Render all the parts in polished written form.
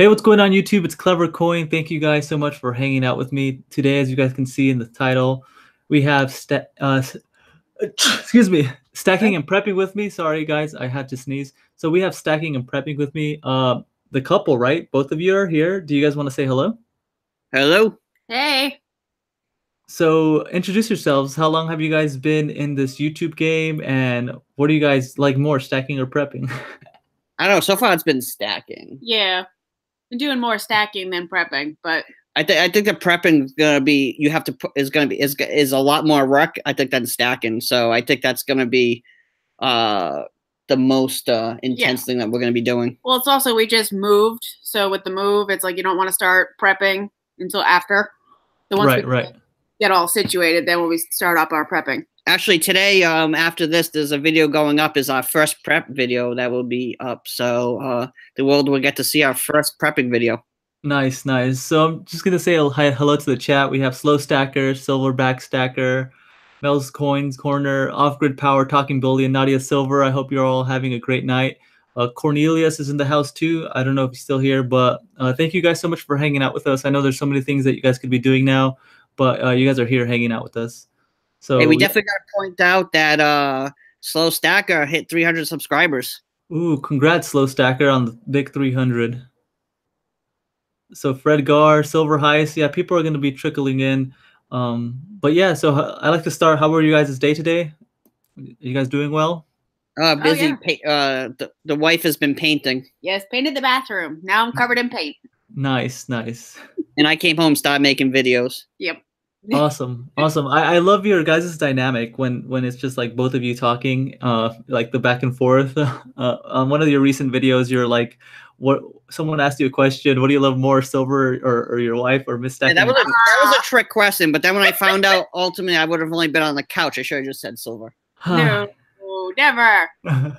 Hey, what's going on YouTube? It's Clever Coin. Thank you guys so much for hanging out with me today. As you guys can see in the title, we have excuse me, stacking and prepping with me. Sorry guys, I had to sneeze. So we have stacking and prepping with me. The couple, right? Both of you are here. Do you guys want to say hello? Hello. Hey. So introduce yourselves. How long have you guys been in this YouTube game, and what do you guys like more, stacking or prepping? I don't know. So far, it's been stacking. Yeah. I'm doing more stacking than prepping, but I think the prepping is gonna be is a lot more work. I think than stacking. So I think that's gonna be the most intense thing that we're gonna be doing. Well, it's also we just moved, so with the move, it's like you don't want to start prepping until after. So once we get all situated, then when we start up our prepping. Actually, today, after this, there's a video going up. Is our first prep video that will be up. So the world will get to see our first prepping video. Nice, nice. So I'm just gonna say hello to the chat. We have Slow Stacker, Silverback Stacker, Mel's Coins Corner, Off Grid Power, Talking Bully, and Nadia Silver. I hope you're all having a great night. Cornelius is in the house too. I don't know if he's still here, but thank you guys so much for hanging out with us. I know there's so many things that you guys could be doing now, but you guys are here hanging out with us. So hey, we definitely got to point out that Slow Stacker hit 300 subscribers. Ooh, congrats, Slow Stacker, on the big 300. So Fred Gar, Silver Heist, yeah, people are going to be trickling in. But yeah, so I like to start. How were you guys' day today? Are you guys doing well? Busy. Oh, yeah. The wife has been painting. Yes, painted the bathroom. Now I'm covered in paint. Nice, nice. And I came home, started making videos. Yep. Awesome, awesome. I love your guys' dynamic when it's just like both of you talking, like the back and forth. On one of your recent videos, you're like, what? Someone asked you a question. What do you love more, Silver or your wife, or Miss Stacking? Yeah, that was a trick question. But then when I found out, ultimately, I would have only been on the couch. I should have just said Silver. No, never. No,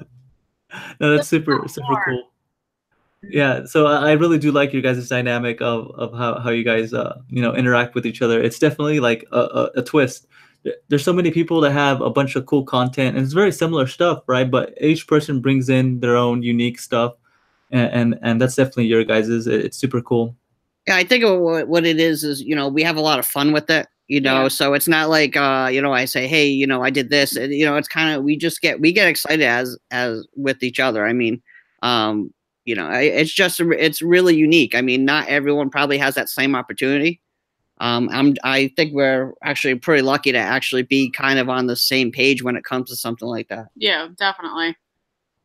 that's super cool. Yeah, so I really do like your guys' dynamic of how you guys interact with each other. It's definitely like a twist. There's so many people that have a bunch of cool content, and it's very similar stuff, right? But each person brings in their own unique stuff, and that's definitely your guys's. It's super cool. Yeah, I think what it is we have a lot of fun with it. So it's not like I say, hey, I did this. It's kind of we get excited as with each other. I mean, it's really unique. I mean, not everyone probably has that same opportunity. I think we're actually pretty lucky to actually be kind of on the same page when it comes to something like that. Yeah, definitely.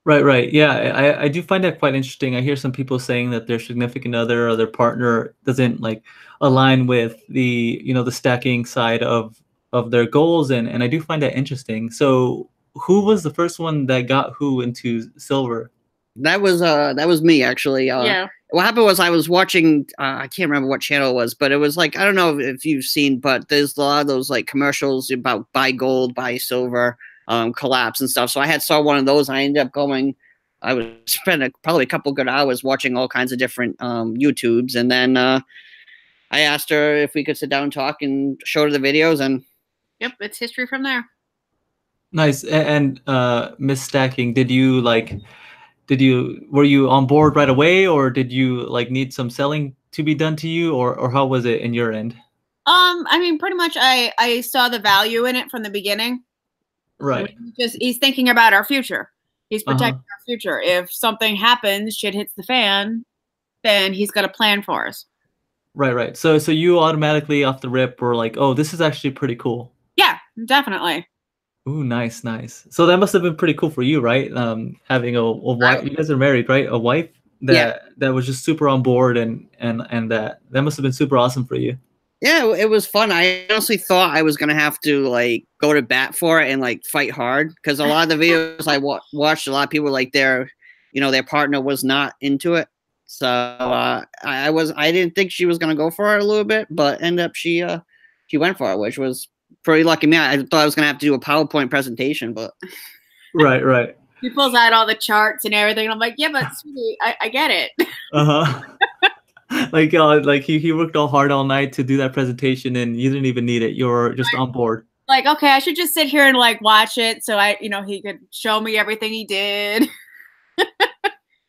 Right. Yeah, I do find that quite interesting. I hear some people saying that their significant other or their partner doesn't like align with the the stacking side of their goals, and I do find that interesting. So who was the first one that got who into Silver? That was me, actually. Yeah. What happened was I was watching, I can't remember what channel it was, but it was like, I don't know if you've seen, but there's a lot of those like commercials about buy gold, buy silver, collapse and stuff. So I saw one of those. And I ended up I was spending probably a couple good hours watching all kinds of different YouTubes. And then I asked her if we could sit down and talk and show her the videos. And yep, it's history from there. Nice. And Miss Stacking, were you on board right away, or did you like need some selling to be done to you, or how was it in your end? I mean, pretty much I saw the value in it from the beginning. Right. He's thinking about our future. He's protecting our future. If something happens, shit hits the fan, then he's got a plan for us. Right. So you automatically off the rip were like, oh, this is actually pretty cool. Yeah, definitely. Ooh, nice. So that must have been pretty cool for you, right? Having a wife. You guys are married, right? A wife that was just super on board, and that must have been super awesome for you. Yeah, it was fun. I honestly thought I was gonna have to like go to bat for it and like fight hard, because a lot of the videos I watched, a lot of people like their partner was not into it. So I didn't think she was gonna go for it a little bit, but ended up she went for it, which was pretty lucky me. I thought I was gonna have to do a PowerPoint presentation, but right. He pulls out all the charts and everything. And I'm like, yeah, but sweetie, I get it. Like he worked all hard all night to do that presentation, and you didn't even need it. You're just on board. Like, okay, I should just sit here and like watch it, so he could show me everything he did.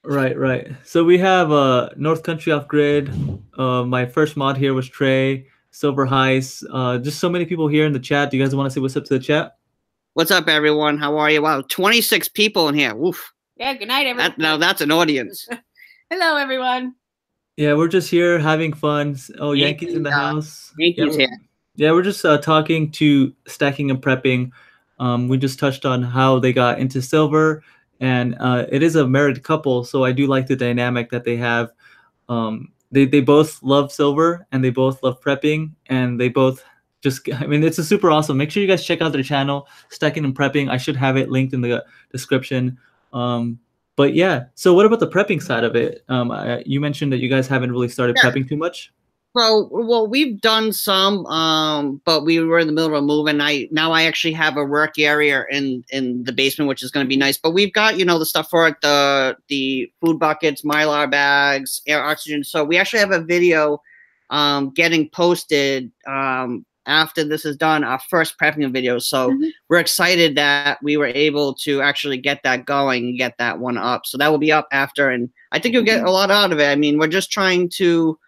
Right. So we have North Country Off Grid. My first mod here was Trey, Silver Heist. Just so many people here in the chat. Do you guys want to say what's up to the chat? What's up, everyone? How are you? Wow, 26 people in here. Woof. Yeah, good night, everyone. Now that's an audience. Hello, everyone. Yeah, we're just here having fun. Oh, Yankees in the house. Yankees here. Yeah, we're just talking to stacking and prepping. We just touched on how they got into silver, and it is a married couple, so I do like the dynamic that they have. They both love silver, and they both love prepping, and they both just, I mean, it's a super awesome. Make sure you guys check out their channel, Stacking and Prepping. I should have it linked in the description. But yeah, so what about the prepping side of it? You mentioned that you guys haven't really started prepping too much. Well, we've done some, but we were in the middle of a move, and now I actually have a work area in the basement, which is going to be nice. But we've got, you know, the stuff for it, the food buckets, Mylar bags, air oxygen. So we actually have a video getting posted after this is done, our first prepping video. So we're excited that we were able to actually get that going and get that one up. So that will be up after, and I think you'll get a lot out of it. I mean, we're just trying to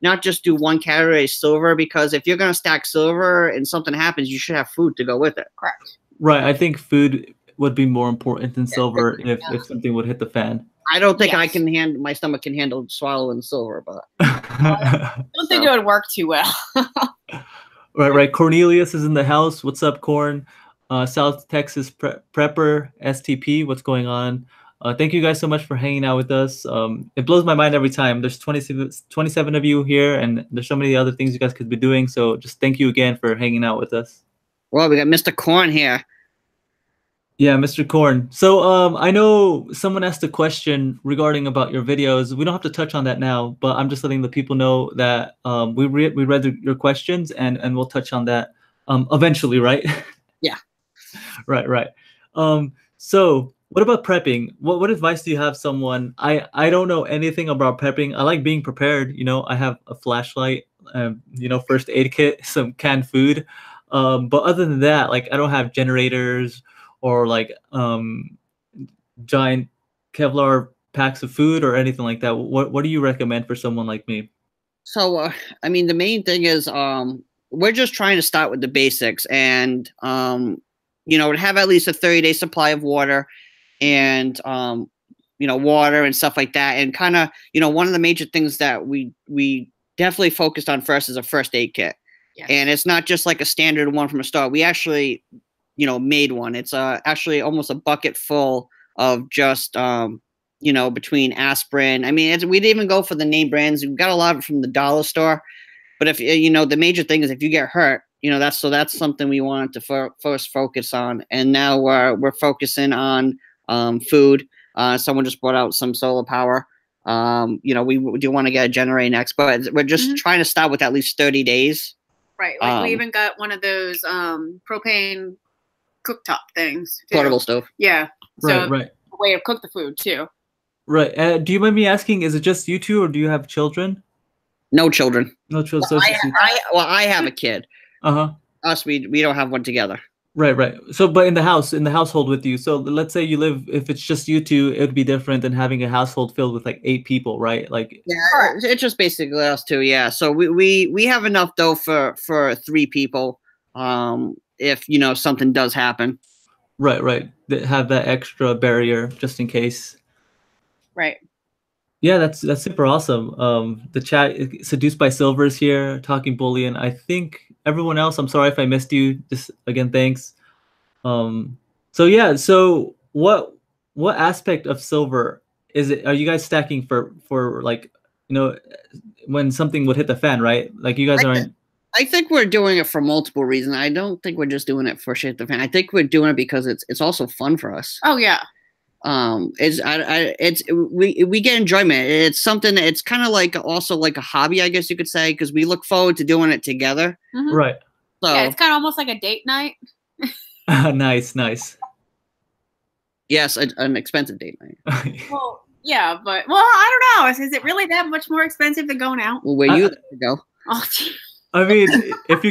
not just do one category silver, because if you're going to stack silver and something happens, you should have food to go with it. Correct. Right. I think food would be more important than silver if something would hit the fan. I don't think I can handle, my stomach can handle swallowing silver, but I don't think it would work too well. Right. Cornelius is in the house. What's up, Corn? South Texas Prepper STP. What's going on? Thank you guys so much for hanging out with us. It blows my mind every time. There's 27 of you here, and there's so many other things you guys could be doing. So just thank you again for hanging out with us. Well, we got Mr. Corn here. Yeah, Mr. Corn. So I know someone asked a question regarding about your videos. We don't have to touch on that now, but I'm just letting the people know that we read your questions, and we'll touch on that eventually, right? Yeah. Right. So what about prepping? What advice do you have someone? I don't know anything about prepping. I like being prepared. You know, I have a flashlight, you know, first aid kit, some canned food. But other than that, like, I don't have generators or like giant Kevlar packs of food or anything like that. What do you recommend for someone like me? So, I mean, the main thing is we're just trying to start with the basics, and, you know, to have at least a 30-day supply of water and, you know, water and stuff like that. And kind of, you know, one of the major things that we definitely focused on first is a first aid kit. Yes. And it's not just like a standard one from a store. We actually, you know, made one. It's actually almost a bucket full of just, you know, between aspirin. I mean, we didn't even go for the name brands. We got a lot of it from the dollar store. But if, you know, the major thing is if you get hurt, you know, that's something we wanted to first focus on. And now we're focusing on food. Someone just brought out some solar power. You know, we do want to get a generator next, but we're just trying to start with at least 30 days. Right. Like we even got one of those propane cooktop things too. Portable stove. Yeah. So right. A way to cook the food too. Right. Do you mind me asking, is it just you two, or do you have children? No children. No children. Well, I have a kid. Us, we don't have one together. Right. So, but in the household with you. So let's say you live, if it's just you two, it would be different than having a household filled with like 8 people, right? Like, yeah, it's just basically us two. Yeah. So we have enough though for 3 people. If, you know, something does happen. Right. That have that extra barrier just in case. Right. Yeah, that's super awesome. The chat, Seduced by Silver is here, Talking Bullion. I think everyone else, I'm sorry if I missed you. Just again, thanks. So yeah, so what aspect of silver is it? Are you guys stacking for like, you know, when something would hit the fan, right? Like you guys aren't. I think we're doing it for multiple reasons. I don't think we're just doing it for shit the fan. I think we're doing it because it's also fun for us. Oh yeah. We get enjoyment. It's something. It's kind of like also like a hobby, I guess you could say, because we look forward to doing it together. Right. So yeah, it's kind of almost like a date night. Nice. Yes, an expensive date night. Well, yeah, but I don't know. Is it really that much more expensive than going out? Well, where you go? Oh, gee. I mean, if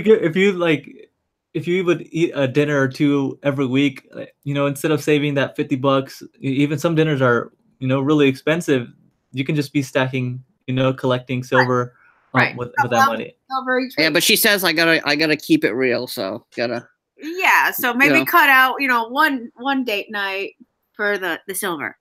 you would eat a dinner or two every week, you know, instead of saving that $50, even some dinners are really expensive, you can just be stacking, collecting silver with that money. Yeah, but she says I gotta keep it real, so gotta. Yeah, so maybe cut out, one date night for the silver.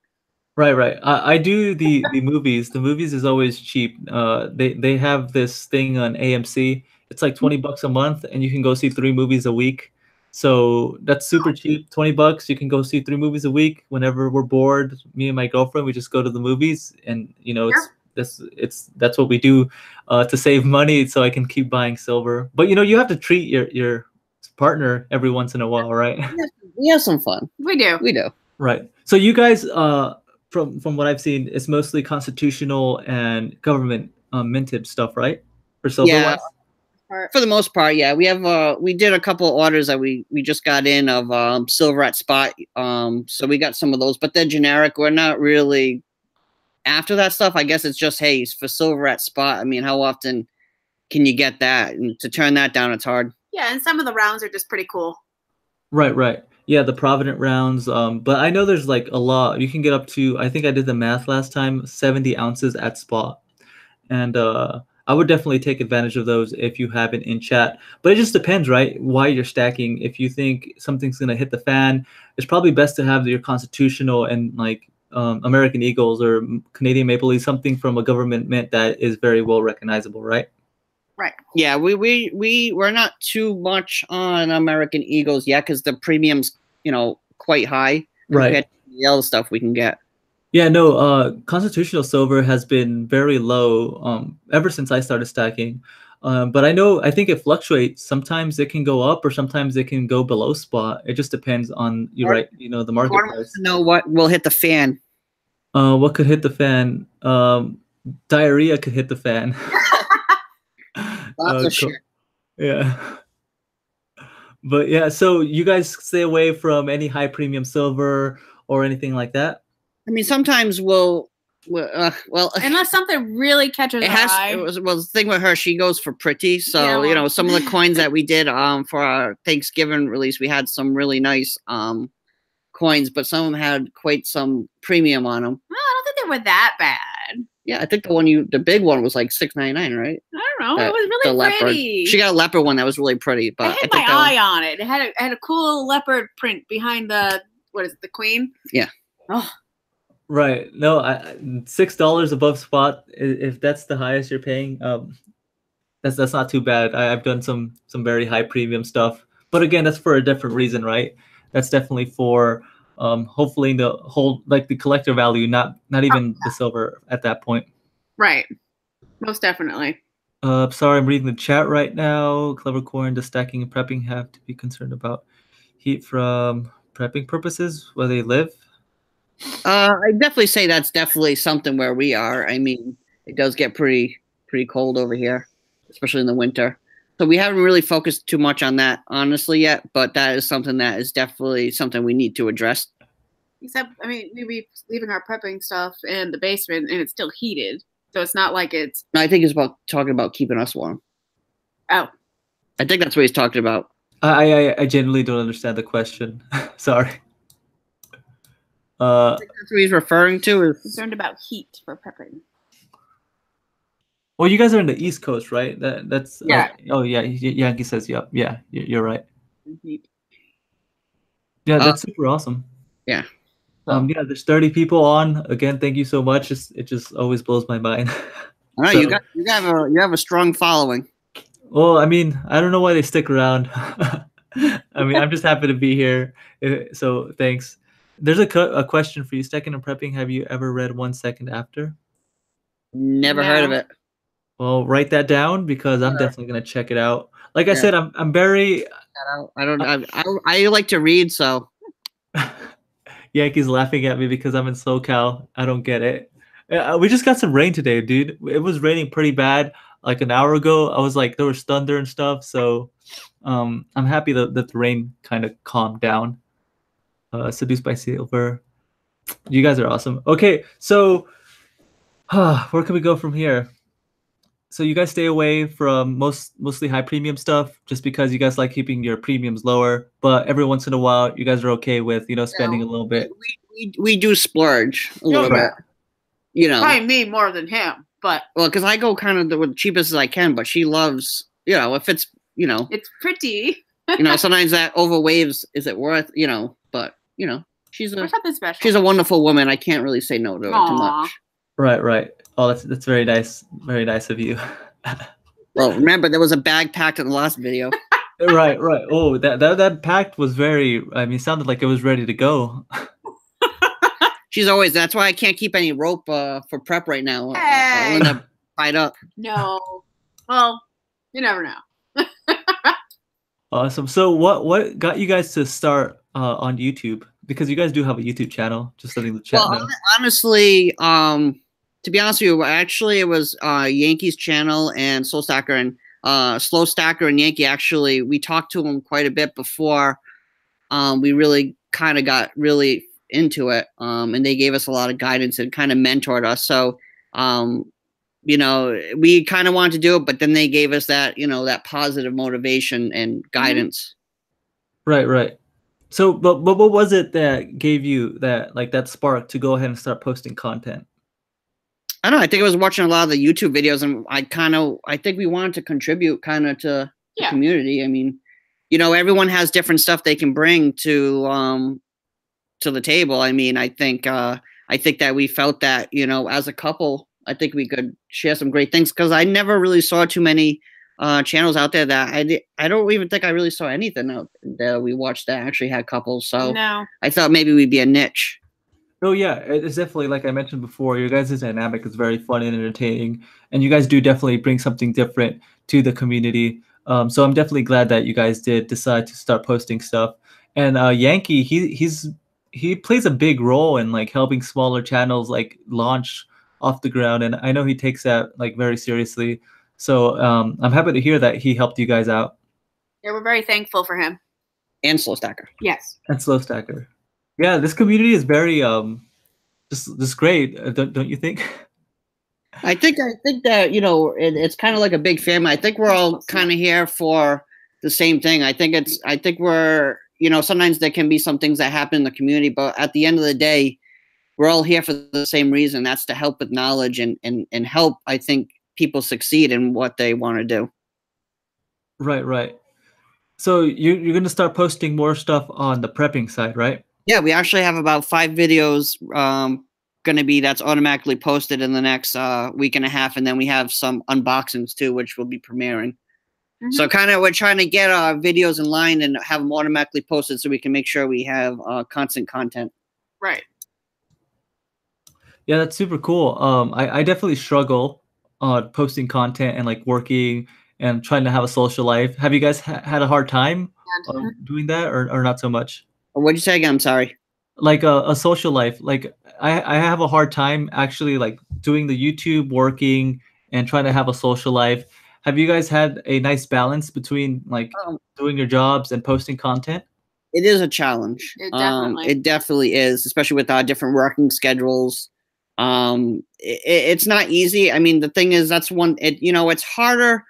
Right. I do the movies. The movies is always cheap. They have this thing on AMC. It's like $20 a month, and you can go see 3 movies a week. So that's super cheap. $20, you can go see 3 movies a week. Whenever we're bored, me and my girlfriend, we just go to the movies, and that's what we do to save money, so I can keep buying silver. But you have to treat your partner every once in a while, right? We have some fun. We do. Right. So you guys, from what I've seen, it's mostly constitutional and government minted stuff, right? For silver. Yeah. For the most part, yeah. We did a couple of orders that we just got in of silver at spot. So we got some of those, but they're generic. We're not really after that stuff. I guess it's just, hey, for silver at spot. I mean, how often can you get that? And to turn that down, it's hard. Yeah, and some of the rounds are just pretty cool. Right. Yeah, the Provident rounds. But I know there's like a lot. You can get up to, I think I did the math last time, 70 ounces at spot. And I would definitely take advantage of those if you have it in chat. But it just depends, right? Why you're stacking. If you think something's going to hit the fan, it's probably best to have your constitutional and like American Eagles or Canadian Maple Leafs, something from a government mint that is very well recognizable, right? Right. Yeah, we're not too much on American Eagles yet because the premium's quite high compared to the other stuff we can get. Yeah, no, constitutional silver has been very low ever since I started stacking. But I think it fluctuates. Sometimes it can go up or sometimes it can go below spot. It just depends on the market price. To know what will hit the fan. What could hit the fan? Diarrhea could hit the fan. Lots of shit. Yeah. But yeah, so you guys stay away from any high premium silver or anything like that? I mean, sometimes well, unless something really catches our eye. The thing with her, she goes for pretty. So some of the coins that we did for our Thanksgiving release, we had some really nice coins, but some of them had quite some premium on them. No, I don't think they were that bad. Yeah, I think the big one was like $6.99, right? I don't know. It was really pretty. She got a leopard one that was really pretty, but I had my eye on it. It had a cool leopard print behind the the queen? Yeah. Oh. Right. No, $6 above spot. If that's the highest you're paying, that's not too bad. I've done some very high premium stuff, but again, that's for a different reason, right? That's definitely for hopefully the whole the collector value, not even the silver at that point. Right. Most definitely. Sorry, I'm reading the chat right now. Clevercoin, does stacking and prepping have to be concerned about heat from prepping purposes where they live? I definitely say that's definitely something where we are. I mean, it does get pretty cold over here, especially in the winter. So we haven't really focused too much on that, honestly, yet. But that is something that is definitely something we need to address. Except, I mean, we'd be leaving our prepping stuff in the basement, and it's still heated. So it's not like it's... No, I think it's about talking about keeping us warm. Oh. I think that's what he's talking about. I genuinely don't understand the question. Sorry. I think that's what he's referring to. Is concerned about heat for prepping. Well, you guys are in the East Coast, right? That's yeah. Oh yeah, Yankee says yep. Yeah, you're right. Yeah, that's super awesome. Yeah. Yeah, there's 30 people on. Again, thank you so much. It just always blows my mind. All right, so, you have a strong following. Well, I mean, I don't know why they stick around. I mean, I'm just happy to be here. So thanks. There's a question for you. Stacking and prepping. Have you ever read 1 Second After? Never heard of it. Well, write that down because I'm definitely gonna check it out. Like I said, I'm very. I like to read, so. Yankees laughing at me because I'm in SoCal. I don't get it. We just got some rain today, dude. It was raining pretty bad. Like an hour ago, I was like, there was thunder and stuff. So, I'm happy that the rain kind of calmed down. Seduced by Silver. You guys are awesome. Okay, so where can we go from here? So you guys stay away from mostly high premium stuff just because you guys like keeping your premiums lower, but every once in a while you guys are okay with spending a little bit. we do splurge a little bit. You know, probably me more than him, but because I go kind of the cheapest as I can, but she loves, if it's, it's pretty. Sometimes that overweighs. Is it worth, But she's something special. She's a wonderful woman. I can't really say no to her too much. Right. Oh, that's very nice. Very nice of you. Well, remember there was a bag packed in the last video. Right. Oh, that pack was very. I mean, it sounded like it was ready to go. She's always. That's why I can't keep any rope for prep right now. Hey. I'll end up tied up. No. Well, you never know. Awesome. So, what got you guys to start on YouTube? Because you guys do have a YouTube channel. Just letting the chat know. Honestly, to be honest with you, actually, it was Yankee's channel and Slow Stacker and Slow Stacker and Yankee. Actually, we talked to them quite a bit before we really kind of got really into it, and they gave us a lot of guidance and kind of mentored us. So, we kind of wanted to do it, but then they gave us that, that positive motivation and guidance. Right. So, but what was it that gave you that spark to go ahead and start posting content? I don't know. I think I was watching a lot of the YouTube videos, and I think we wanted to contribute kind of to the community. I mean, everyone has different stuff they can bring to the table. I mean, I think that we felt that, as a couple, I think we could share some great things, because I never really saw too many channels out there that I don't even think I really saw anything out that we watched that actually had couples. So no. I thought maybe we'd be a niche. Oh yeah, it's definitely, like I mentioned before, your guys' dynamic is very fun and entertaining, and you guys do definitely bring something different to the community. So I'm definitely glad that you guys did decide to start posting stuff. And Yankee, he plays a big role in helping smaller channels launch off the ground, and I know he takes that very seriously. So I'm happy to hear that he helped you guys out. Yeah, we're very thankful for him. And Slow Stacker. Yes. And Slow Stacker. Yeah, this community is very just great, don't you think? I think that it's kind of like a big family. I think we're all kind of here for the same thing. I think we're sometimes there can be some things that happen in the community, but at the end of the day, we're all here for the same reason. That's to help with knowledge and help, I think, people succeed in what they want to do. Right. So you're going to start posting more stuff on the prepping side, right? Yeah, we actually have about 5 videos that's automatically posted in the next week and a half, and then we have some unboxings too, which will be premiering. Mm-hmm. So we're trying to get our videos in line and have them automatically posted so we can make sure we have constant content. Right. Yeah, that's super cool. I definitely struggle on posting content and working and trying to have a social life. Have you guys had a hard time doing that, or not so much? What'd you say again? I'm sorry. A social life. I have a hard time actually doing the YouTube, working, and trying to have a social life. Have you guys had a nice balance between doing your jobs and posting content? It is a challenge. It definitely is, especially with our different working schedules. It's not easy. I mean, the thing is, that's it's harder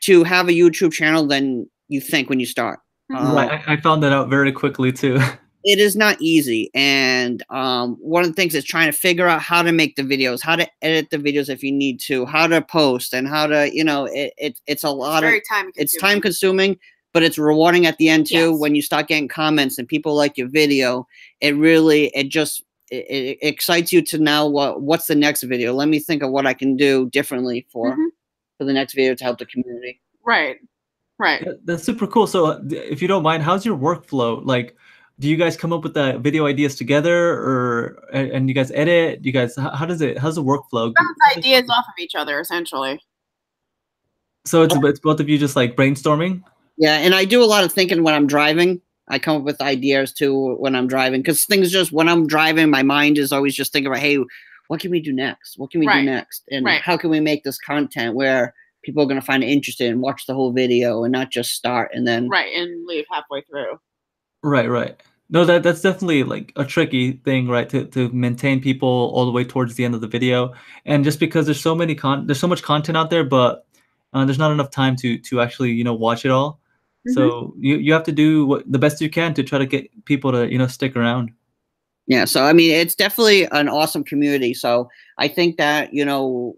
to have a YouTube channel than you think when you start. Right. I found that out very quickly too. It is not easy. And one of the things is trying to figure out how to make the videos, how to edit the videos if you need to, how to post, and how to, it's a lot of, it's time consuming, but it's rewarding at the end too. Yes. When you start getting comments and people like your video, it excites you to now what's the next video? Let me think of what I can do differently for the next video to help the community. Right. That's super cool. So if you don't mind, how's your workflow? Do you guys come up with the video ideas together, and you guys edit? You guys, how's the workflow? Bounce ideas off of each other, essentially. So it's both of you just brainstorming? Yeah, and I do a lot of thinking when I'm driving. I come up with ideas too when I'm driving, because when I'm driving, my mind is always just thinking about, hey, what can we do next? What can we do next? And how can we make this content where people are going to find it interesting and watch the whole video and not just start and then and leave halfway through. Right. No, that's definitely a tricky thing, right? To maintain people all the way towards the end of the video, and just because there's so much content out there, but there's not enough time to actually watch it all. So you have to do the best you can to try to get people to stick around. Yeah, so I mean, it's definitely an awesome community. So I think that, you know,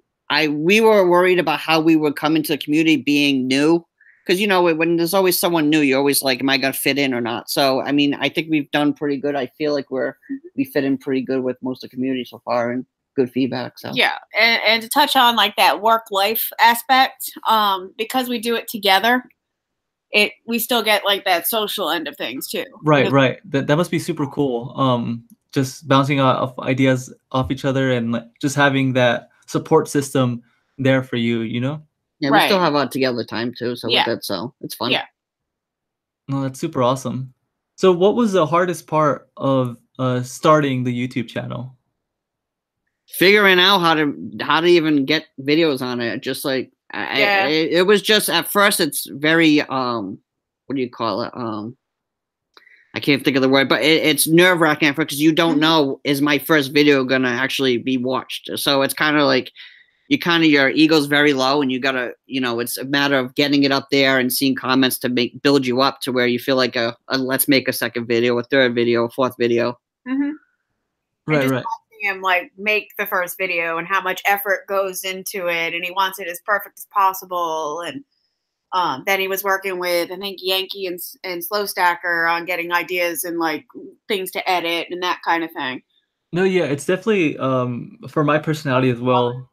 we were worried about how we would come into the community being new, because, you know, when there's always someone new, you're always like, am I gonna fit in or not? So I mean, I think we've done pretty good. I feel like we fit in pretty good with most of the community so far, and good feedback. So yeah, and to touch on like that work-life aspect, because we do it together, we still get like that social end of things too. Right, right. That must be super cool. Just bouncing off ideas off each other and like, just having that support system there for you, you know? Yeah, we still have a together time too. So with that, so it's fun. Yeah. No, that's super awesome. So what was the hardest part of starting the YouTube channel? Figuring out how to even get videos on it. Just like it was just at first it's very what do you call it? I can't think of the word, but it's nerve-wracking because you don't know, is my first video gonna actually be watched? So it's kind of like your ego's very low, and you gotta, you know, it's a matter of getting it up there and seeing comments to build you up to where you feel like let's make a second video, a third video, a fourth video. Mm-hmm. Right, right. Watching him like make the first video and how much effort goes into it, and he wants it as perfect as possible, and then he was working with, I think, Yankee and Slow Stacker on getting ideas and like things to edit and that kind of thing. No, yeah, it's definitely for my personality as well.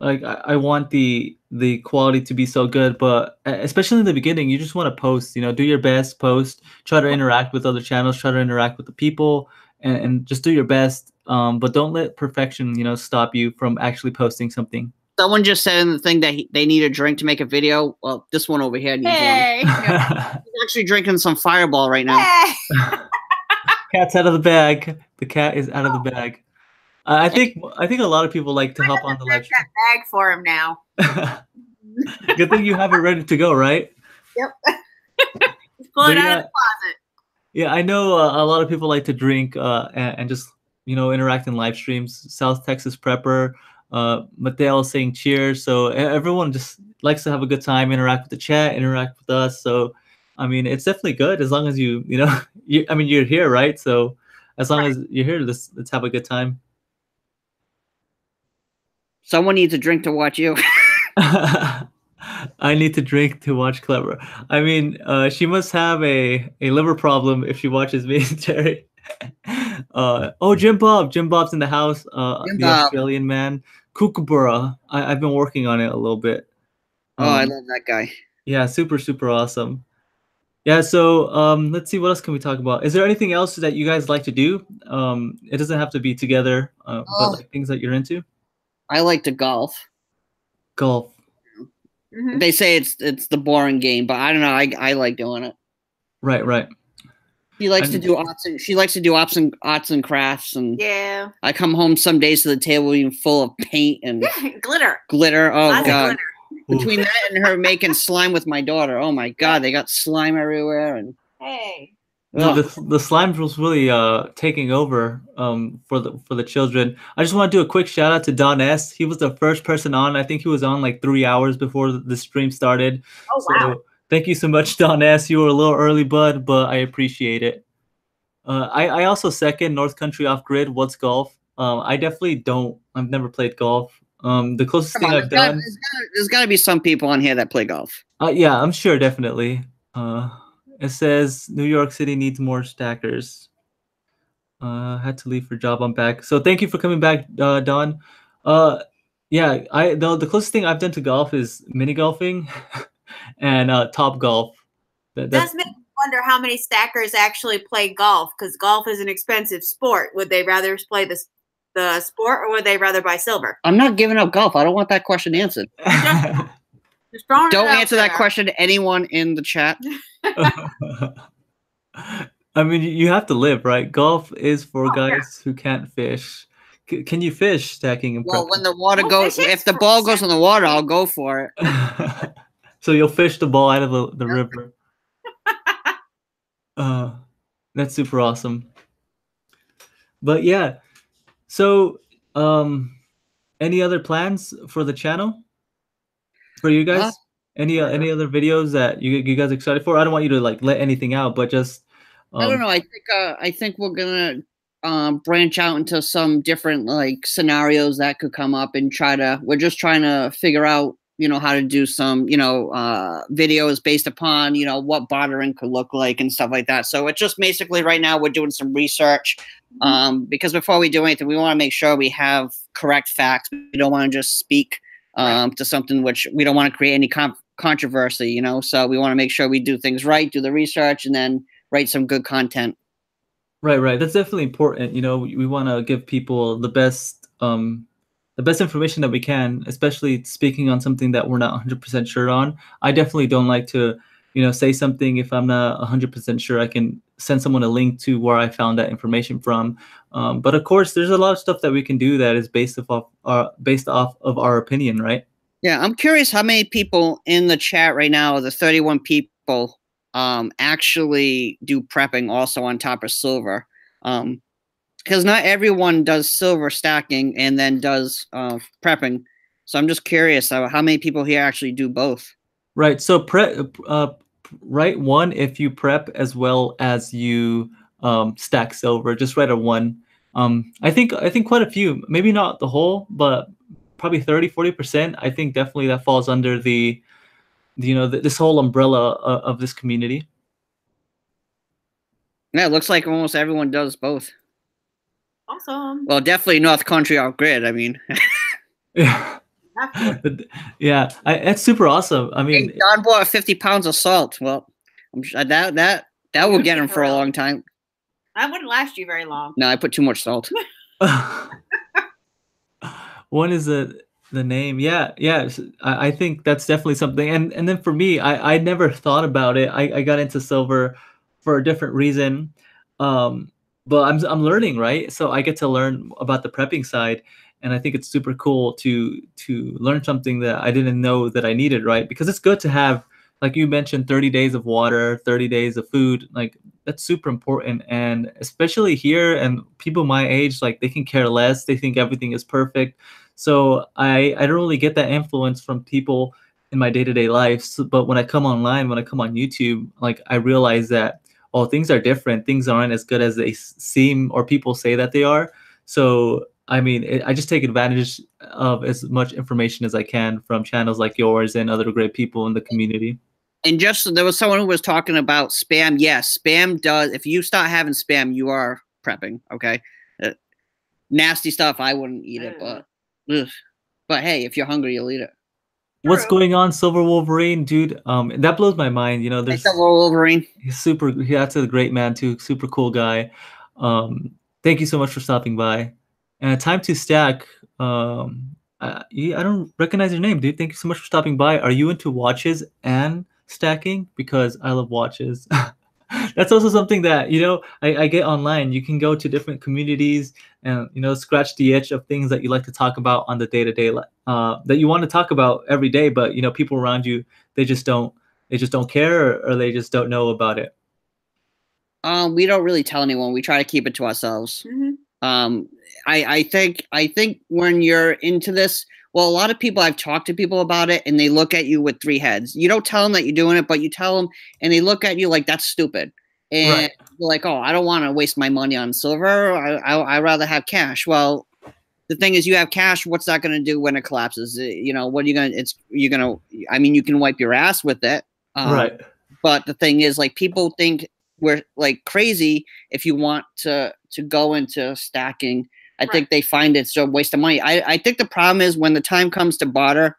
Like I want the quality to be so good, but especially in the beginning, you just want to post. You know, do your best, post, try to interact with other channels, try to interact with the people, and just do your best. But don't let perfection, you know, stop you from actually posting something. Someone just said in the thing that they need a drink to make a video. Well, this one over here needs one. He's actually drinking some Fireball right now. Cat's out of the bag. The cat is out of the bag. I think a lot of people like to hop on the live stream. That bag for him now. Good thing you have it ready to go, right? Yep. Just pull it out of the closet. Yeah, I know a lot of people like to drink and just, you know, interact in live streams. South Texas Prepper. Mateo saying cheers. So everyone just likes to have a good time, interact with the chat, interact with us. So, I mean, it's definitely good as long as you know, I mean, you're here, right? So as long as you're here, let's have a good time. Someone needs a drink to watch you. I need to drink to watch Clever. I mean, she must have a liver problem if she watches me and Terry. Oh, Jim Bob's in the house. The Australian man. Kookaburra. I've been working on it a little bit. Oh, I love that guy. Yeah, super awesome. Yeah, so let's see, what else can we talk about? Is there anything else that you guys like to do? It doesn't have to be together, but like things that you're into. I like to golf. Golf. Mm-hmm. They say it's the boring game, but I don't know. I like doing it. Right. She likes to do arts and crafts, and yeah. I come home some days to the table even full of paint and glitter. Oh Lots god! Glitter. Between that and her making slime with my daughter, oh my god, they got slime everywhere. And no, the slime was really taking over for the children. I just want to do a quick shout out to Don S. He was the first person on. I think he was on like 3 hours before the stream started. Oh wow! Thank you so much, Don S. You were a little early, bud, but I appreciate it. I also second North Country Off Grid. What's golf? I definitely don't. I've never played golf. The closest thing I've done. There's got to be some people on here that play golf. Yeah, I'm sure, definitely. It says New York City needs more stackers. Had to leave for job. I'm back. So thank you for coming back, Don. Yeah, the closest thing I've done to golf is mini golfing and Top Golf. Does make me wonder how many stackers actually play golf, because golf is an expensive sport. Would they rather play the sport, or would they rather buy silver? I'm not giving up golf. I don't want that question answered. Don't answer that question to anyone in the chat. I mean, you have to live, right? Golf is for guys who can't fish. Can you fish stacking and prepping? Well, when the water goes, if the ball goes in the water, I'll go for it. So you'll fish the ball out of the river. That's super awesome. But yeah, so any other plans for the channel for you guys? Any other videos that you guys are excited for? I don't want you to like let anything out, but just I don't know. I think we're gonna branch out into some different like scenarios that could come up and we're just trying to figure out, how to do some, videos based upon, what bartering could look like and stuff like that. So it's just basically right now we're doing some research because before we do anything, we want to make sure we have correct facts. We don't want to just speak to something which we don't want to create any controversy, so we want to make sure we do things right, do the research, and then write some good content. Right. That's definitely important. We want to give people the best information that we can, especially speaking on something that we're not 100% sure on. I definitely don't like to, say something if I'm not 100% sure. I can send someone a link to where I found that information from. But of course, there's a lot of stuff that we can do that is based off of our opinion, right? Yeah, I'm curious how many people in the chat right now, the 31 people, actually do prepping also on top of silver. Because not everyone does silver stacking and then does prepping. So I'm just curious how many people here actually do both. Right. So write 1 if you prep as well as you stack silver. Just write a 1. I think quite a few, maybe not the whole, but probably 30-40%. I think definitely that falls under this whole umbrella of this community. Yeah, it looks like almost everyone does both. Awesome. Well, definitely North Country off grid. I mean, yeah, yeah, that's super awesome. I mean, hey, Don bought 50 pounds of salt. Well, I'm sure that will get him for a long time. That wouldn't last you very long. No, I put too much salt. One is the name. Yeah. I think that's definitely something. And then for me, I never thought about it. I got into silver for a different reason. But I'm learning, right? So I get to learn about the prepping side, and I think it's super cool to learn something that I didn't know that I needed, right? Because it's good to have, like you mentioned, 30 days of water, 30 days of food. Like that's super important, and especially here and people my age, like they can care less. They think everything is perfect. So I don't really get that influence from people in my day-to-day life. But when I come online, when I come on YouTube, like I realize that, oh, things are different. Things aren't as good as they seem or people say that they are. So, I mean, I just take advantage of as much information as I can from channels like yours and other great people in the community. And just there was someone who was talking about spam. Yes, spam does. If you start having spam, you are prepping. Okay, nasty stuff. I wouldn't eat it, but hey, if you're hungry, you'll eat it. What's going on, Silver Wolverine, dude? That blows my mind. There's Silver Wolverine. That's a great man too. Super cool guy. Thank you so much for stopping by. And time to stack. I don't recognize your name, dude. Thank you so much for stopping by. Are you into watches and stacking? Because I love watches. That's also something that I get online. You can go to different communities and scratch the itch of things that you like to talk about on the day-to-day that you want to talk about every day, but people around you, they just don't care, or they just don't know about it. We don't really tell anyone. We try to keep it to ourselves. Mm-hmm. I think when you're into this, well, a lot of people, I've talked to people about it, and they look at you with 3 heads. You don't tell them that you're doing it, but you tell them, and they look at you like that's stupid. And right. You're like, oh, I don't want to waste my money on silver. I'd rather have cash. Well, the thing is, you have cash. What's that going to do when it collapses? What are you going to, I mean, you can wipe your ass with it. Right. But the thing is, like, people think we're like crazy if you want to go into stacking. I think they find it's a waste of money. I think the problem is when the time comes to barter,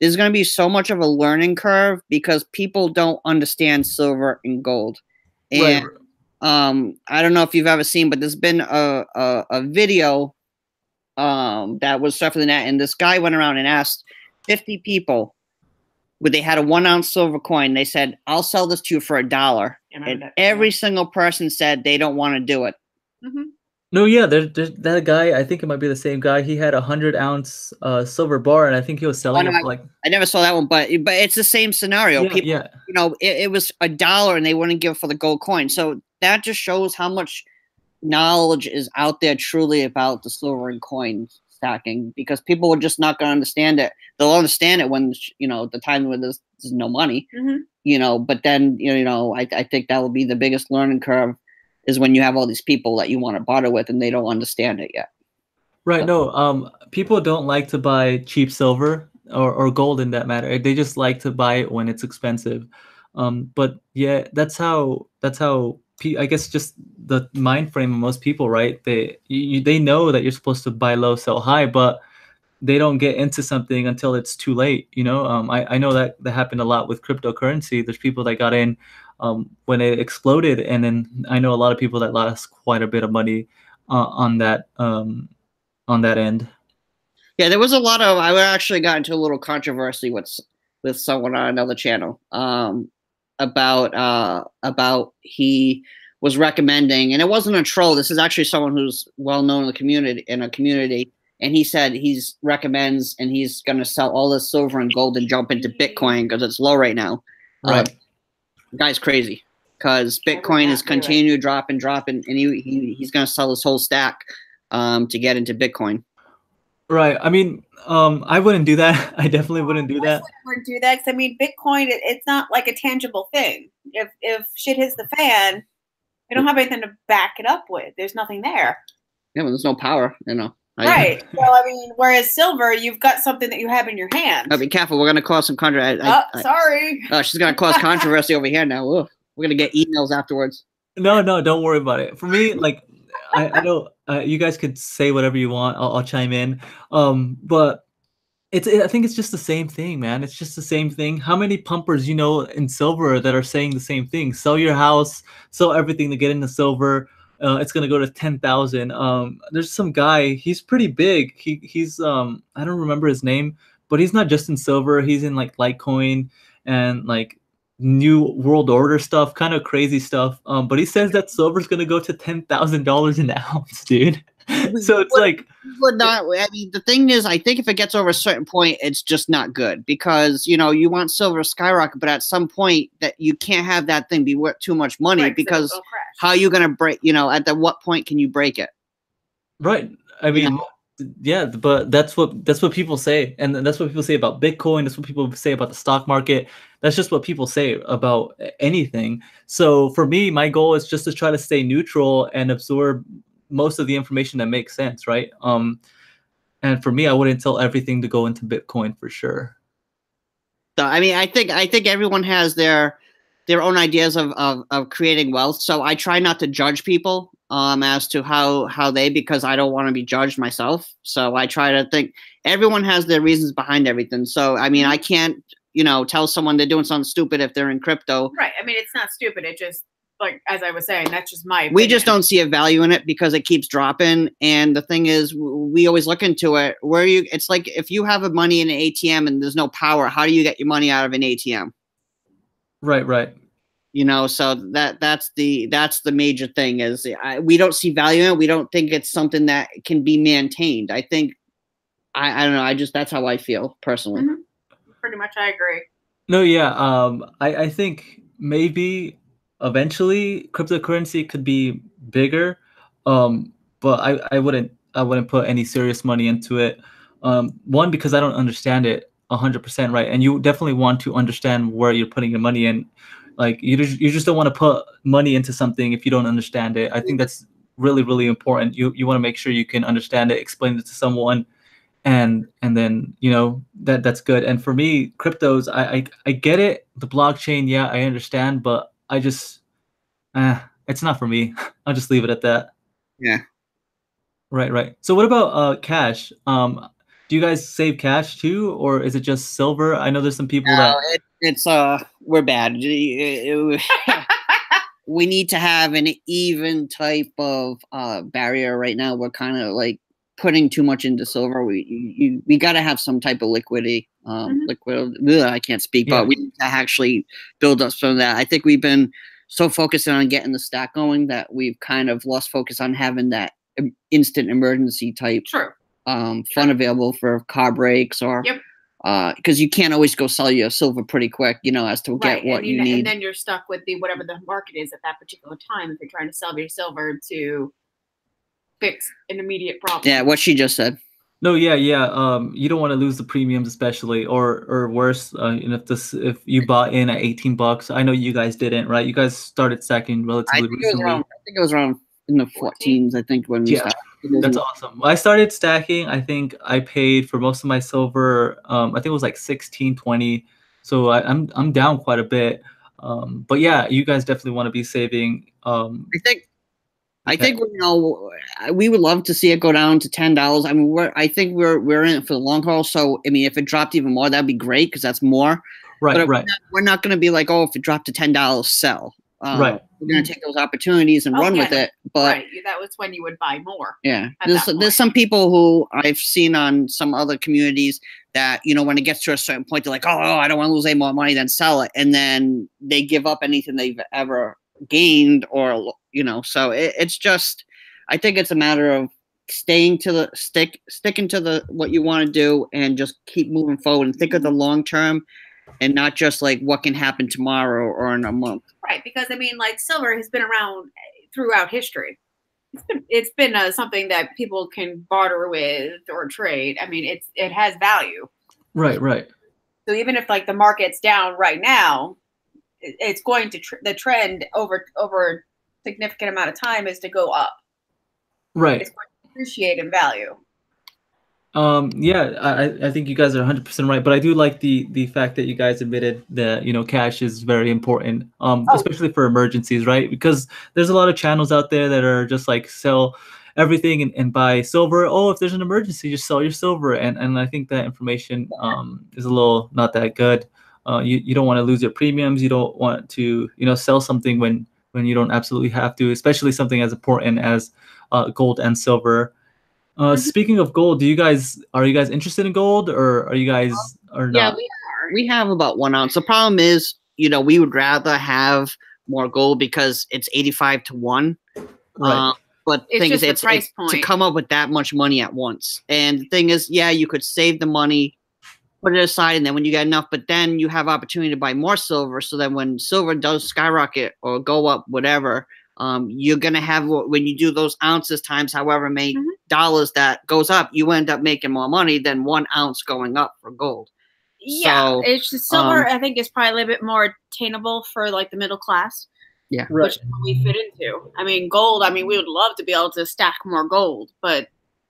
there's going to be so much of a learning curve because people don't understand silver and gold. And I don't know if you've ever seen, but there's been a video that was stuff in that, and this guy went around and asked 50 people where they had a 1 ounce silver coin. They said, "I'll sell this to you for $1." And every single person said they don't want to do it. Mm-hmm. No, yeah, there's that guy. I think it might be the same guy. He had a 100-ounce silver bar, and I think he was selling it for like. I never saw that one, but it's the same scenario. Yeah, People, it was $1, and they wouldn't give it for the gold coin. So that just shows how much knowledge is out there truly about the silver and coin stacking, because people are just not going to understand it. They'll understand it when the time when there's no money. Mm-hmm. But then I think that will be the biggest learning curve is when you have all these people that you want to barter with and they don't understand it yet. Right. No, people don't like to buy cheap silver or gold in that matter. They just like to buy it when it's expensive. But yeah, I guess just the mind frame of most people, right? They know that you're supposed to buy low, sell high, but they don't get into something until it's too late. I know that happened a lot with cryptocurrency. There's people that got in when it exploded, and then I know a lot of people that lost quite a bit of money on that end. Yeah, there was a lot of. I actually got into a little controversy with someone on another channel about he was recommending, and it wasn't a troll. This is actually someone who's well known in the community, and he said he's recommends and he's going to sell all this silver and gold and jump into Bitcoin because it's low right now. Right, the guy's crazy because Bitcoin is continuing to drop and he's going to sell his whole stack to get into Bitcoin. Right. I mean, I wouldn't do that. I definitely wouldn't do that. I wouldn't do that because I mean, Bitcoin, it's not like a tangible thing. If shit hits the fan, we don't have anything to back it up with. There's nothing there. Yeah, well, there's no power, Right. So I mean, whereas silver, you've got something that you have in your hand. Oh, be careful. We're going to cause some controversy. Sorry. She's going to cause controversy over here now. Ugh. We're going to get emails afterwards. No, don't worry about it. For me, like, I know you guys could say whatever you want. I'll chime in. But I think it's just the same thing, man. It's just the same thing. How many pumpers in silver that are saying the same thing? Sell your house, sell everything to get into silver. It's gonna go to 10,000. There's some guy. He's pretty big. He's I don't remember his name, but he's not just in silver. He's in like Litecoin and like New World Order stuff, kind of crazy stuff. But he says that silver's gonna go to $10,000 an ounce, dude. So it's would not. I mean, the thing is, I think if it gets over a certain point, it's just not good because you want silver to skyrocket, but at some point that you can't have that thing be worth too much money because how are you going to break? At what point can you break it? Right. I mean, yeah, but that's what people say, and that's what people say about Bitcoin. That's what people say about the stock market. That's just what people say about anything. So for me, my goal is just to try to stay neutral and absorb most of the information that makes sense, right? And for me, I wouldn't tell everything to go into Bitcoin for sure. So I mean, I think everyone has their own ideas of creating wealth. So I try not to judge people as to how they, because I don't want to be judged myself. So I try to think everyone has their reasons behind everything. So I mean, I can't tell someone they're doing something stupid if they're in crypto. Right. I mean, it's not stupid. It just, like, as I was saying, that's just my opinion. We just don't see a value in it because it keeps dropping. And the thing is, we always look into it. It's like if you have money in an ATM and there's no power, how do you get your money out of an ATM? Right. So that's the major thing is we don't see value in it. We don't think it's something that can be maintained. I think, I don't know. That's how I feel personally. Mm-hmm. Pretty much. I agree. No, yeah. I think maybe eventually cryptocurrency could be bigger, but I wouldn't put any serious money into it. One, because I don't understand it 100%, right? And you definitely want to understand where you're putting your money in. Like you just don't want to put money into something if you don't understand it. I think that's really, really important. You want to make sure you can understand it, explain it to someone, and then that's good. And for me, cryptos, I get it, the blockchain, yeah, I understand, but I just it's not for me. I'll just leave it at that. Yeah. Right. So what about cash? Do you guys save cash too, or is it just silver? I know there's some people it's we're bad. We need to have an even type of barrier right now. We're kind of like putting too much into silver. We got to have some type of liquidity. I can't speak, but we need to actually build up some of that. I think we've been so focused on getting the stack going that we've kind of lost focus on having that instant emergency type fund available for car breaks or because you can't always go sell your silver pretty quick, as to get what you need. And then you're stuck with whatever the market is at that particular time if you're trying to sell your silver to fix an immediate problem. Yeah, what she just said. No, yeah, yeah. You don't want to lose the premiums, especially, or worse, if you bought in at $18. I know you guys didn't, right? You guys started stacking relatively recently. I think it was around in the 14s. I think when we Yeah, started. that's awesome. I started stacking. I think I paid for most of my silver. I think it was like 16, 20. So I'm down quite a bit. But yeah, you guys definitely want to be saving. I think we would love to see it go down to $10. I mean, I think we're in it for the long haul. So I mean, if it dropped even more, that'd be great because that's more. Right, but right. We're not going to be like, oh, if it dropped to $10, sell. Right. We're going to take those opportunities and run with it. But right, that was when you would buy more. Yeah, there's some people who I've seen on some other communities that, you know, when it gets to a certain point, they're like, oh, I don't want to lose any more money, then sell it, and then they give up anything they've ever gained, or you know. So it's just, I think it's a matter of sticking to the what you want to do and just keep moving forward and think of the long term and not just like what can happen tomorrow or in a month. Right, because I mean, like, silver has been around throughout history. It's been something that people can barter with or trade. I mean, it has value. Right, right. So even if like the market's down right now, it's going to the trend over a significant amount of time is to go up. Right. It's going to appreciate in value. Yeah, I think you guys are 100% right, but I do like the fact that you guys admitted that, you know, cash is very important, especially for emergencies, right? Because there's a lot of channels out there that are just like sell everything and buy silver. Oh, if there's an emergency, just sell your silver. And I think that information is a little not that good. You don't want to lose your premiums. You don't want to, you know, sell something when you don't absolutely have to, especially something as important as gold and silver. Speaking of gold, are you guys interested in gold, or are you guys or not? Yeah, we are. We have about 1 ounce. The problem is, you know, we would rather have more gold because it's 85 to 1. Right. But the thing is, it's price point to come up with that much money at once. And the thing is, yeah, you could save the money, put it aside, and then when you get enough, but then you have opportunity to buy more silver. So then when silver does skyrocket or go up, whatever, you're going to have, when you do those ounces times however many dollars that goes up, you end up making more money than 1 ounce going up for gold. Yeah, so, it's just silver. I think is probably a little bit more attainable for like the middle class. Yeah, right. Which we fit into. I mean, gold. I mean, we would love to be able to stack more gold, but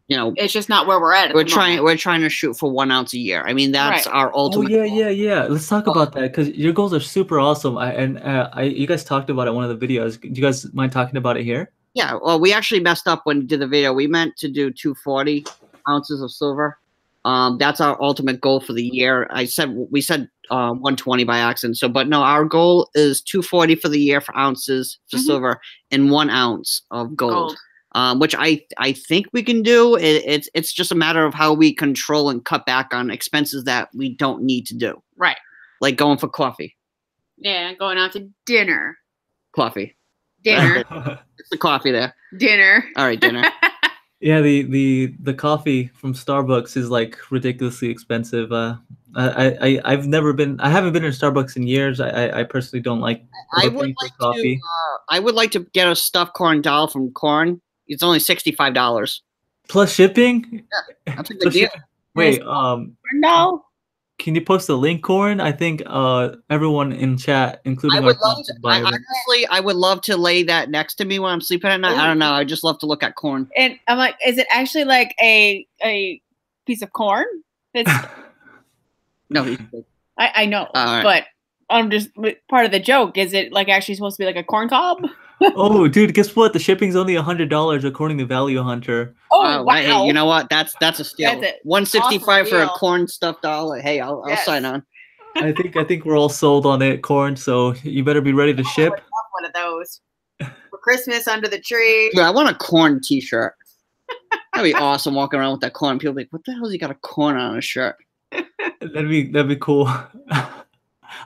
you know, it's just not where we're at. We're trying to shoot for 1 ounce a year. I mean, that's our ultimate. Oh yeah. Let's talk about that because your goals are super awesome. You guys talked about it in one of the videos. Do you guys mind talking about it here? Yeah. Well, we actually messed up when we did the video. We meant to do 240 ounces of silver. That's our ultimate goal for the year. We said 120 by accident. So, but no, our goal is 240 for the year for ounces for silver and 1 ounce of gold. Which I think we can do. It's just a matter of how we control and cut back on expenses that we don't need to do. Right. Like going for coffee. Yeah, going out to dinner. Coffee. Dinner. It's the coffee there. Dinner. All right, dinner. Yeah, the coffee from Starbucks is like ridiculously expensive. I haven't been in Starbucks in years. I personally don't like coffee. I would like to get a stuffed corn dal from Corn. It's only $65 plus shipping. Yeah, that's a good deal. Wait, no. Can you post a link, Corn? I think everyone in chat, including honestly, I would love to lay that next to me when I'm sleeping at night. I don't know. I just love to look at corn. And I'm like, is it actually like a piece of corn? It's no, I know, but I'm just part of the joke. Is it like actually supposed to be like a corn cob? Oh, dude, guess what? The shipping's only $100 according to Value Hunter. Oh, wow. Hey, you know what? That's a steal. That's $165 awesome for a corn stuffed dollar. Hey, I'll sign on. I think we're all sold on it, Corn. So you better be ready to ship. I would love one of those for Christmas under the tree. Yeah, I want a corn T-shirt. That'd be awesome. Walking around with that corn, people be like, "What the hell's he got a corn on his shirt?" That'd be cool.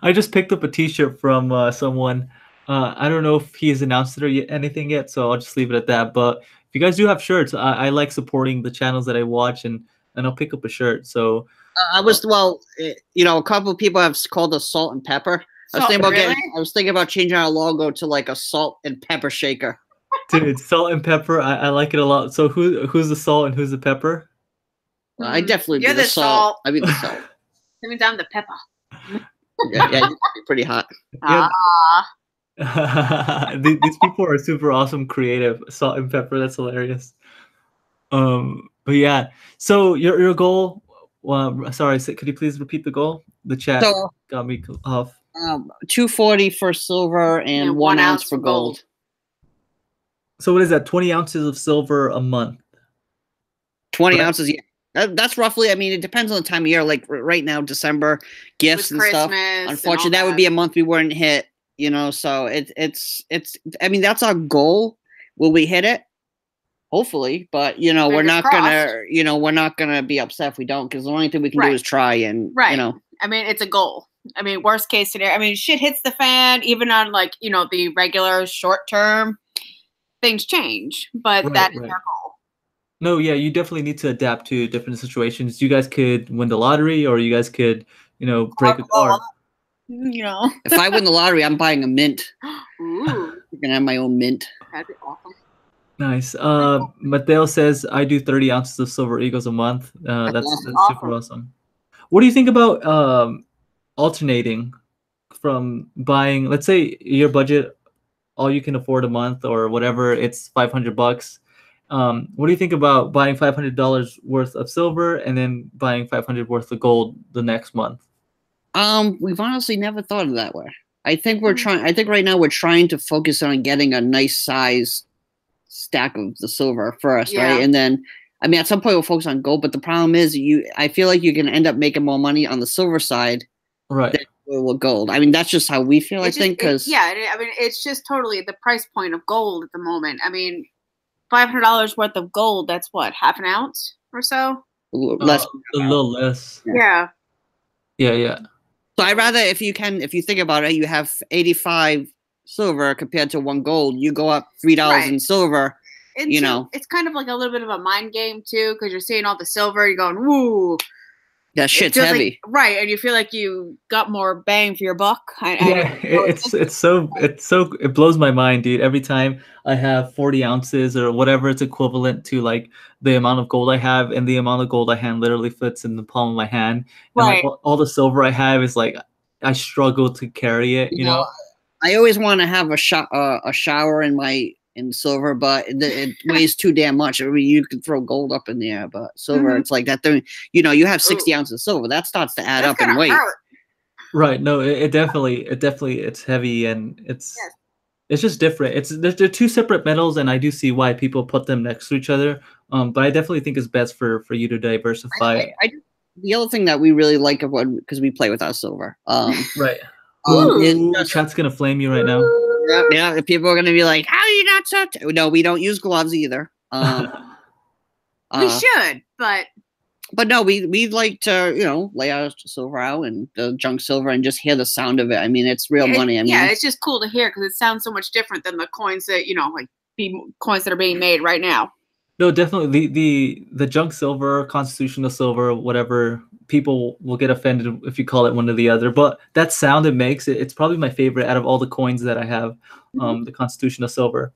I just picked up a T-shirt from someone. I don't know if he's announced it or anything yet, so I'll just leave it at that. But if you guys do have shirts, I like supporting the channels that I watch, and I'll pick up a shirt. So a couple of people have called us Salt and Pepper. I was thinking about changing our logo to like a salt and pepper shaker. Dude, Salt and Pepper, I like it a lot. So who's the salt and who's the pepper? I definitely You're be the the salt. salt. I mean the salt. That means I'm the pepper. Yeah, you'd be pretty hot. Yeah. Ah. These people are super awesome, creative. Salt and pepper, that's hilarious. But yeah, so your goal. Well, sorry, could you please repeat the goal? The chat So got me off. 240 for silver and 1 ounce for gold. So what is that? 20 ounces of silver a month. 20 Right. ounces. Yeah, that's roughly. I mean, it depends on the time of year. Like right now, December gifts With and stuff. Christmas Unfortunately, and all that would be a month we wouldn't hit. You know, so it's. I mean, that's our goal. Will we hit it? Hopefully, but you know, we're Fingers not crossed. gonna. You know, we're not gonna be upset if we don't, because the only thing we can do Right. is try. And Right. you know, I mean, it's a goal. I mean, worst case scenario. I mean, shit hits the fan, even on like, you know, the regular short term, things change, but Right, that is right. our goal. No, yeah, you definitely need to adapt to different situations. You guys could win the lottery, or you guys could, you know, break a car. You know. if I win the lottery, I'm buying a mint. Ooh, I'm gonna have my own mint. that'd be awesome. Nice. Mateo says I do 30 ounces of silver eagles a month. That's awesome. super awesome. What do you think about alternating from buying? Let's say your budget, all you can afford a month or whatever, it's $500. What do you think about buying $500 worth of silver and then buying 500 worth of gold the next month? We've honestly never thought of that way. I think we're trying. I think right now we're trying to focus on getting a nice size stack of the silver first, Yeah. right? And then, I mean, at some point we'll focus on gold. But the problem is, I feel like you can end up making more money on the silver side, Right? than you will with gold. I mean, that's just how we feel. I think because I mean, it's just totally the price point of gold at the moment. I mean, $500 worth of gold. That's what, half an ounce or so. less. A little less. Yeah. Yeah. So I rather, if you think about it, you have 85 silver compared to 1 gold. You go up $3 Right. in silver. And you too, know, it's kind of like a little bit of a mind game too, because you're seeing all the silver. You're going, woo. that shit's feels heavy. like, right? And you feel like you got more bang for your buck. It blows my mind, dude. Every time I have 40 ounces or whatever, it's equivalent to like the amount of gold I have, and the amount of gold I have literally fits in the palm of my hand. And Right. like all the silver I have is like I struggle to carry it. You know? I always want to have a shower in silver, but it weighs too damn much. I mean, you could throw gold up in the air, but silver, it's like that. You know, you have 60 ounces of silver. That starts to add up in weight. Hurt. Right. No, it definitely it's heavy, and it's just different. They're two separate metals, and I do see why people put them next to each other. But I definitely think it's best for you to diversify. The other thing that we really like about, because we play with our silver, right. is Chat's gonna flame you right now. Yeah, people are gonna be like, "How are you not so?" No, we don't use gloves either. We should, but no, we like to, you know, lay our silver out and the junk silver and just hear the sound of it. I mean, it's real money. I mean, it's just cool to hear because it sounds so much different than the coins that, you know, like coins that are being made right now. No, definitely the junk silver, constitutional silver, whatever, people will get offended if you call it one or the other. But that sound it makes, it's probably my favorite out of all the coins that I have. The constitutional silver,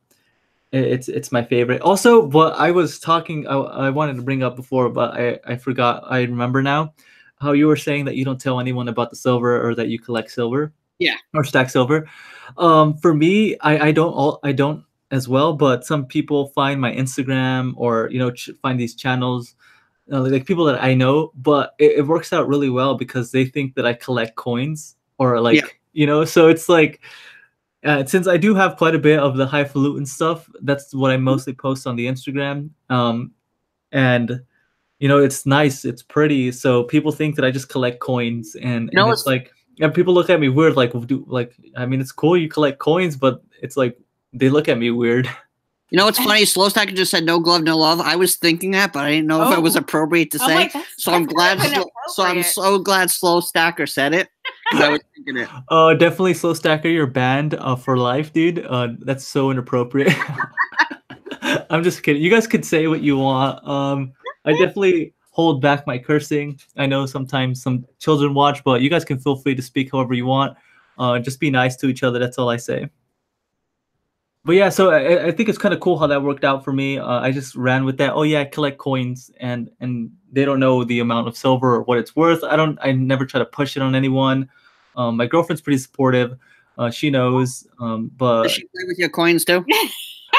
it's my favorite. Also, what I was talking, I wanted to bring up before, but I forgot. I remember now how you were saying that you don't tell anyone about the silver or that you collect silver. Yeah. Or stack silver. For me, I don't as well, but some people find my Instagram or, you know, find these channels, like people that I know, but it works out really well because they think that I collect coins or like, you know, so it's like, since I do have quite a bit of the highfalutin stuff, that's what I mostly post on the Instagram. And you know, it's nice, it's pretty, so people think that I just collect coins, and it's like, and people look at me weird, like, I mean, it's cool you collect coins, but it's like they look at me weird. You know what's funny? Slow Stacker just said no glove, no love. I was thinking that, but I didn't know if it was appropriate to say. Like, I'm so glad Slow Stacker said it. I was thinking it. Definitely Slow Stacker, you're banned for life, dude. That's so inappropriate. I'm just kidding. You guys could say what you want. I definitely hold back my cursing. I know sometimes some children watch, but you guys can feel free to speak however you want. Just be nice to each other. That's all I say. But yeah, so I think it's kind of cool how that worked out for me. I just ran with that. Oh yeah, I collect coins, and they don't know the amount of silver or what it's worth. I never try to push it on anyone. My girlfriend's pretty supportive. She knows. Does But she play with your coins too?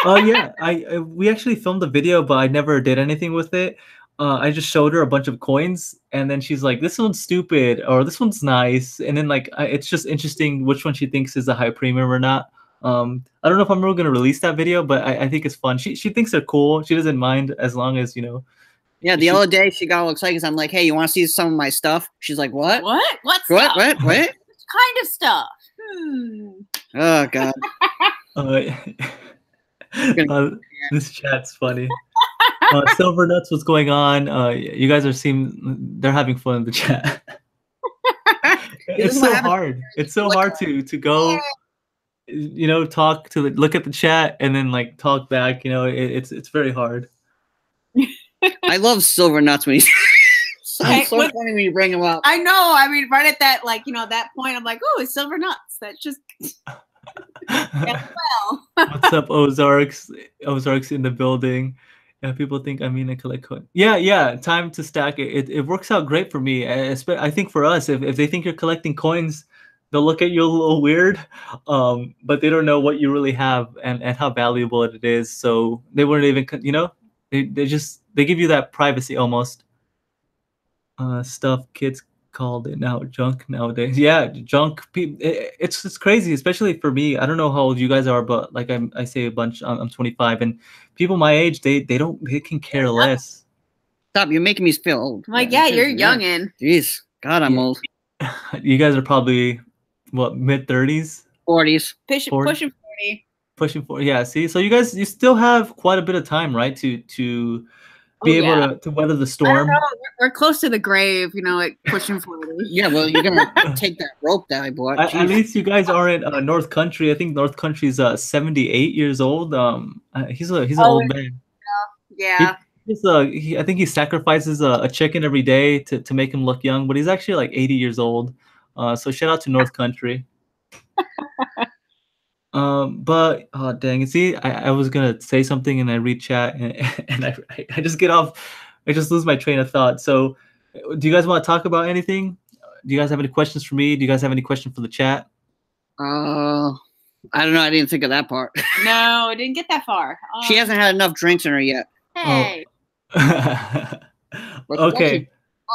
oh yeah, we actually filmed a video, but I never did anything with it. I just showed her a bunch of coins, and then she's like, "This one's stupid," or "This one's nice," and then like it's just interesting which one she thinks is a high premium or not. I don't know if I'm really gonna release that video, but I think it's fun. She thinks they're cool. She doesn't mind as long as Yeah, the other day she got all excited because I'm like, "Hey, you want to see some of my stuff?" She's like, "What? What? What? What? Stuff? What? What? What kind of stuff? Oh God." This chat's funny. Silver Nuts, what's going on? You guys they're having fun in the chat. It's so hard. It's so hard to go, talk to look at the chat and then like talk back. It's very hard. I love Silver Nuts when he's so funny when you bring him up. I know. I mean, right at that that point, I'm like, oh, it's Silver Nuts. That's just. Well. What's up, Ozarks? Ozarks in the building. Yeah, people think I collect coins. Yeah. Time to stack it. It works out great for me. I think for us, if they think you're collecting coins, they'll look at you a little weird. But they don't know what you really have and how valuable it is. So they wouldn't even they give you that privacy almost. Stuff kids called it now junk nowadays. Yeah, junk. It's crazy, especially for me. I don't know how old you guys are, but like I say a bunch. I'm 25, and people my age they can care less. Stop! You're making me feel old. I'm like, yeah, you're youngin'. Jeez, God, I'm old. You guys are probably what, mid 30s, 40s, pushing 40. Pushing 40. Yeah. See, so you still have quite a bit of time, right? To be able to weather the storm. I don't know. We're close to the grave, like pushing 40. Yeah, well, you're gonna take that rope that I bought. At least you guys aren't North Country. I think North Country's 78 years old. He's an old man. Yeah. I think he sacrifices a chicken every day to make him look young, but he's actually like 80 years old. So shout out to North Country. But oh dang, see, I was gonna say something and I read chat and I just get off. I just lose my train of thought. So, do you guys want to talk about anything? Do you guys have any questions for me? Do you guys have any questions for the chat? I don't know. I didn't think of that part. No, I didn't get that far. She hasn't had enough drinks in her yet. Hey. Oh. Okay.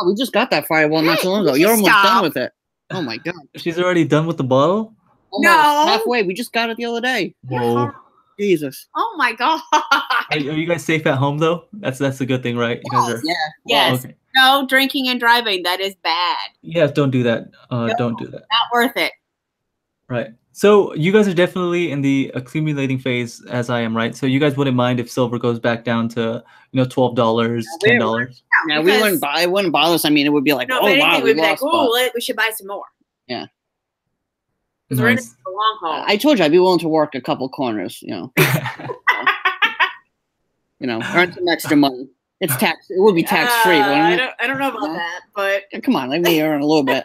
We just got that far. Well, not so long ago. You're almost done with it. Oh my God. She's already done with the bottle? Almost halfway. We just got it the other day. Whoa. Jesus. Oh my God. Are you guys safe at home though? That's a good thing, right? You guys are. Yeah. Yes. Okay. No drinking and driving. That is bad. Yes, don't do that. Don't do that. Not worth it. Right. So you guys are definitely in the accumulating phase, as I am, right? So you guys wouldn't mind if silver goes back down to $12, $10. Yeah, we wouldn't buy. It wouldn't bother us. I mean, it would be like, no, oh wow, we'd be like, oh, we should buy some more. Yeah. Because we're in it for the long haul. I told you I'd be willing to work a couple corners. Earn some extra money. It's tax. It would be tax free. I don't know about that, but come on, let me earn a little bit.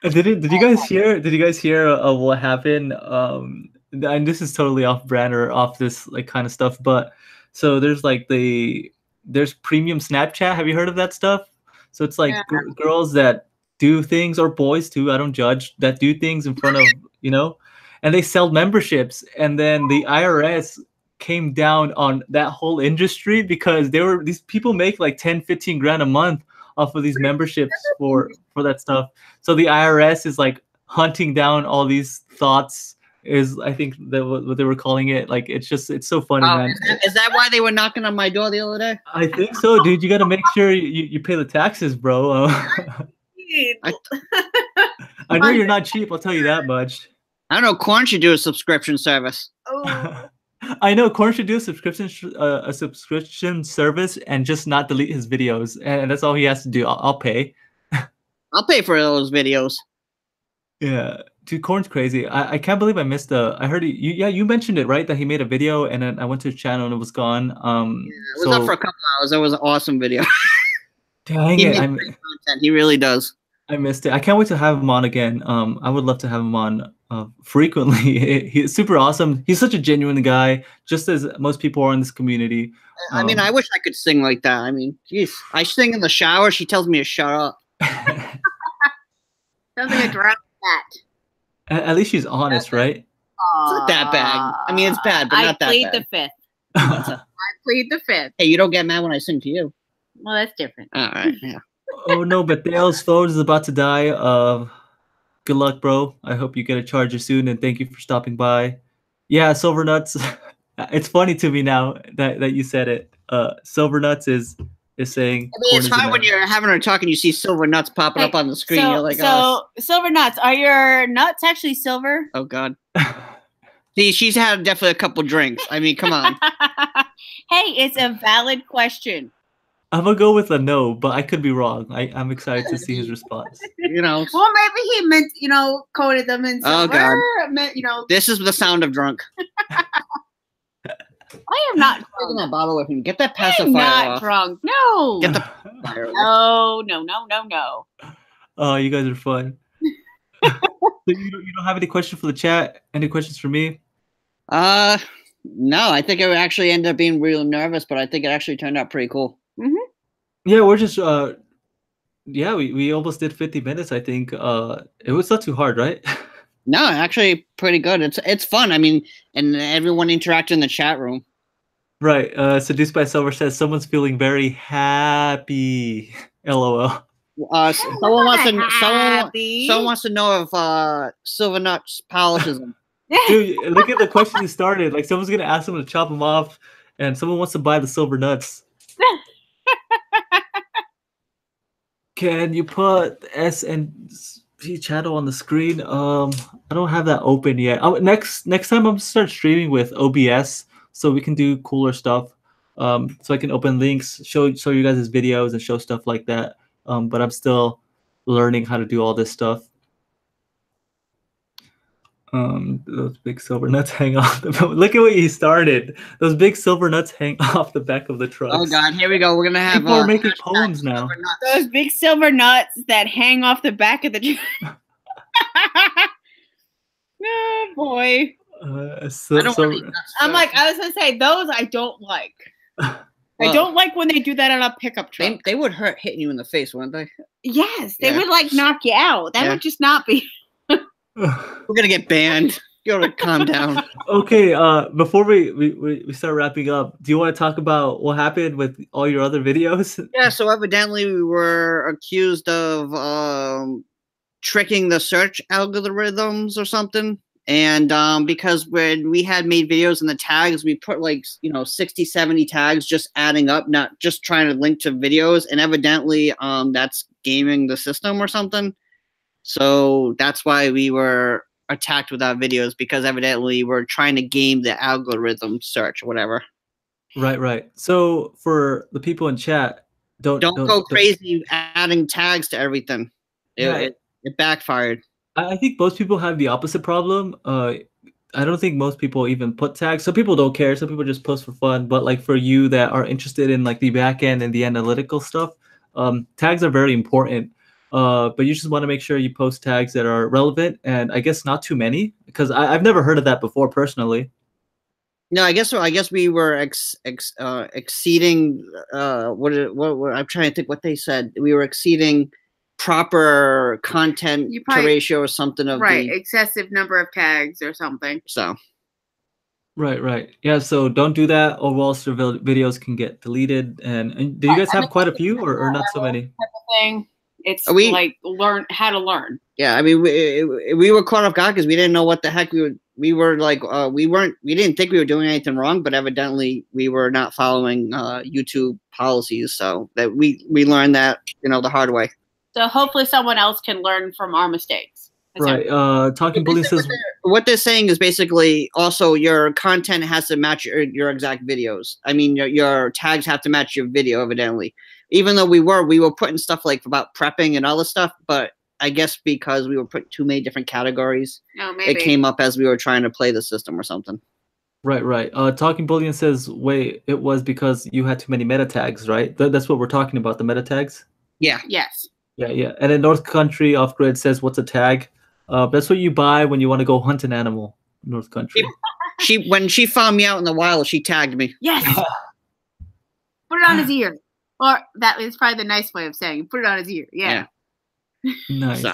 Did you guys hear? Did you guys hear what happened? And this is totally off brand or off this like kind of stuff, but so there's premium Snapchat. Have you heard of that stuff? So it's like girls that do things, or boys too, I don't judge, that do things in front of and they sell memberships, and then the IRS came down on that whole industry because these people make like 10-15 grand a month off of these memberships for that stuff. So the IRS is like hunting down all these thoughts, is I think that what they were calling it. Like it's so funny, man. Is that why they were knocking on my door the other day? I think so, dude. You got to make sure you pay the taxes, bro. I know you're not cheap, I'll tell you that much. I don't know. Corn should do a subscription service. Oh. I know Corn should do a subscription service and just not delete his videos, and that's all he has to do. I'll pay. I'll pay for those videos. Yeah, dude, Corn's crazy. I can't believe I missed I heard you mentioned it, right? That he made a video, and then I went to his channel and it was gone. It was up for a couple hours. That was an awesome video. Dang he it! makes great content. He really does. I missed it. I can't wait to have him on again. I would love to have him on frequently. He's super awesome. He's such a genuine guy, just as most people are in this community. I mean, I wish I could sing like that. I mean, geez, I sing in the shower. She tells me to shut up. Sounds like a drowned cat. At least she's honest, right? It's not that bad. I mean, it's bad, but not that bad. I plead the fifth. I plead the fifth. Hey, you don't get mad when I sing to you. Well, that's different. All right, yeah. Oh no, but Dale's phone is about to die. Good luck, bro. I hope you get a charger soon, and thank you for stopping by. Yeah, Silver Nuts. It's funny to me now that you said it. Silver Nuts is saying. I mean, it's fine when you're having her talk and you see silver nuts popping up on the screen. You're like, so silver nuts. Are your nuts actually silver? Oh God. See, she's had definitely a couple drinks. I mean, come on. Hey, it's a valid question. I'm gonna go with a no, but I could be wrong. I'm excited to see his response. You know. Well, maybe he meant, coated them in silver. Oh God. Meant, This is the sound of drunk. I am not Taking drunk. that bottle with me. Get that I pacifier am not off. drunk. No. Get the fire No, no, no, no, no. Oh, you guys are fun. So you don't have any questions for the chat? Any questions for me? No, I think it actually ended up being real nervous, but I think it actually turned out pretty cool. Mm-hmm. Yeah, we're just yeah, we almost did 50 minutes, I think. It was not too hard, right? No, actually pretty good. It's fun. I mean, and everyone interacted in the chat room. Right. Seduced by Silver says someone's feeling very happy. LOL. Someone wants to know if Silver Nuts polishes them. Dude, look at the question you started. Like someone's gonna ask someone to chop them off, and someone wants to buy the silver nuts. Can you put S and P channel on the screen? I don't have that open yet. Next time I'm gonna start streaming with OBS, so we can do cooler stuff. So I can open links, show you guys his videos, and show stuff like that. But I'm still learning how to do all this stuff. Those big silver nuts hang off the look at what you started. Those big silver nuts hang off the back of the truck. Oh God, here we go. We're gonna have people are making poems now. Those big silver nuts that hang off the back of the oh boy. I'm like, I was gonna say those I don't like. I don't like when they do that on a pickup truck. They would hurt hitting you in the face, wouldn't they? Yes, they would like knock you out. That would just not be. We're gonna get banned. You gotta calm down. Okay, before we start wrapping up, do you want to talk about what happened with all your other videos? Yeah, so evidently we were accused of tricking the search algorithms or something. And because when we had made videos in the tags, we put like 60, 70 tags just adding up, not just trying to link to videos. And evidently that's gaming the system or something. So that's why we were attacked with our videos, because evidently we're trying to game the algorithm search or whatever. Right. So for the people in chat, don't go crazy adding tags to everything. It backfired. I think most people have the opposite problem. I don't think most people even put tags. Some people don't care. Some people just post for fun. But like for you that are interested in like the back end and the analytical stuff, tags are very important. But you just want to make sure you post tags that are relevant, and I guess not too many, because I've never heard of that before personally. No, I guess we were exceeding what I'm trying to think what they said. We were exceeding proper content to ratio or something of excessive number of tags or something. So right. Yeah, so don't do that, or else your videos can get deleted. And do you guys have quite a few or not so many? Thing. It's like learn how to learn. Yeah, I mean, we were caught off guard because we didn't know what the heck we were like. We didn't think we were doing anything wrong, but evidently we were not following YouTube policies. So that we learned that the hard way. So hopefully someone else can learn from our mistakes. Right. Talking Bully says what they're saying is basically also your content has to match your exact videos. I mean, your tags have to match your video, evidently. Even though we were putting stuff like about prepping and all this stuff, but I guess because we were putting too many different categories, it came up as we were trying to play the system or something. Right. Talking Bullion says, wait, it was because you had too many meta tags, right? That's what we're talking about, the meta tags? Yeah. Yes. Yeah. And then North Country Off Grid says, "What's a tag?" That's what you buy when you want to go hunt an animal. North Country. When she found me out in the wild, she tagged me. Yes. Put it on his ear. Or that is probably the nice way of saying put it on his ear. Yeah. Nice. So.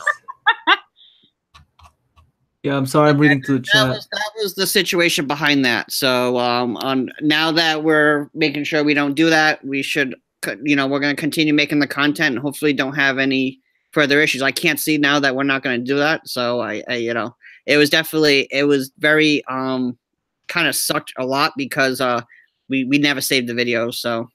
Yeah, I'm sorry, I'm reading through the chat. That was the situation behind that. So on now that we're making sure we don't do that, we should, we're going to continue making the content and hopefully don't have any further issues. I can't see now that we're not going to do that. So I it was very kind of sucked a lot because we never saved the video. So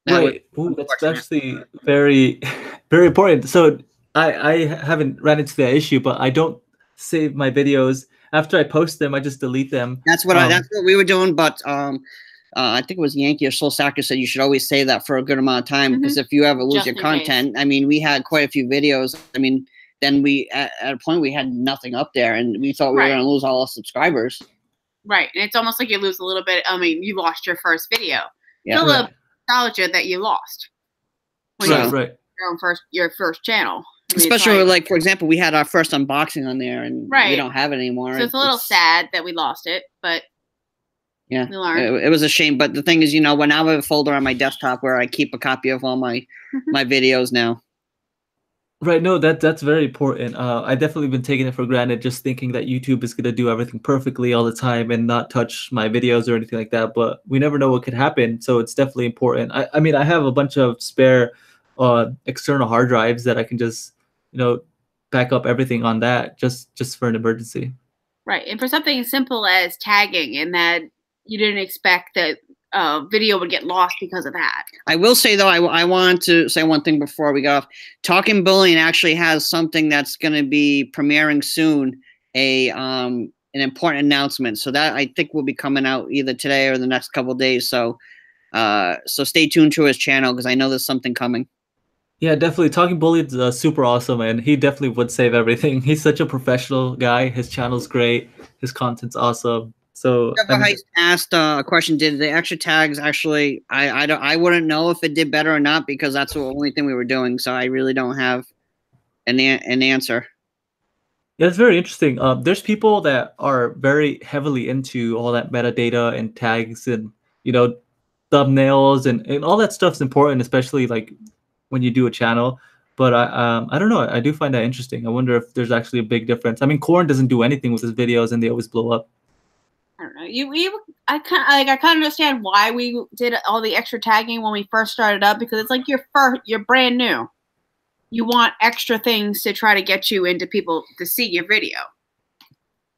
right. That's actually very, very important. So I haven't ran into that issue, but I don't save my videos after I post them. I just delete them. That's what that's what we were doing. But I think it was Yankee or Soul Stacker said you should always save that for a good amount of time because if you ever lose your content, I mean, we had quite a few videos. I mean, then we at a point we had nothing up there, and we thought we were going to lose all our subscribers. Right, and it's almost like you lose a little bit. I mean, you lost your first video. Yeah, still a nostalgia that you lost. When your first channel. I mean, especially like, for example, we had our first unboxing on there, and we don't have it anymore. So it's a little sad that we lost it, but yeah, it was a shame. But the thing is, when I have a folder on my desktop where I keep a copy of all my videos now. Right. No, that's very important. I definitely been taking it for granted, just thinking that YouTube is gonna do everything perfectly all the time and not touch my videos or anything like that. But we never know what could happen, so it's definitely important. I mean, I have a bunch of spare external hard drives that I can just back up everything on that just for an emergency. Right, and for something as simple as tagging, and that you didn't expect that video would get lost because of that. I will say though, I want to say one thing before we go off. Talking Bullying actually has something that's going to be premiering soon, an important announcement. So that I think will be coming out either today or the next couple of days. So stay tuned to his channel because I know there's something coming. Yeah, definitely. Talking Bully is super awesome, and he definitely would save everything. He's such a professional guy. His channel's great. His content's awesome. So Heist asked a question: did the extra tags actually? I wouldn't know if it did better or not because that's the only thing we were doing. So I really don't have an answer. Yeah, it's very interesting. There's people that are very heavily into all that metadata and tags and thumbnails and all that stuff's important, especially like when you do a channel. But I don't know. I do find that interesting. I wonder if there's actually a big difference. I mean, Korn doesn't do anything with his videos, and they always blow up. I don't know. I kind of understand why we did all the extra tagging when we first started up because it's like you're brand new. You want extra things to try to get you into people to see your video.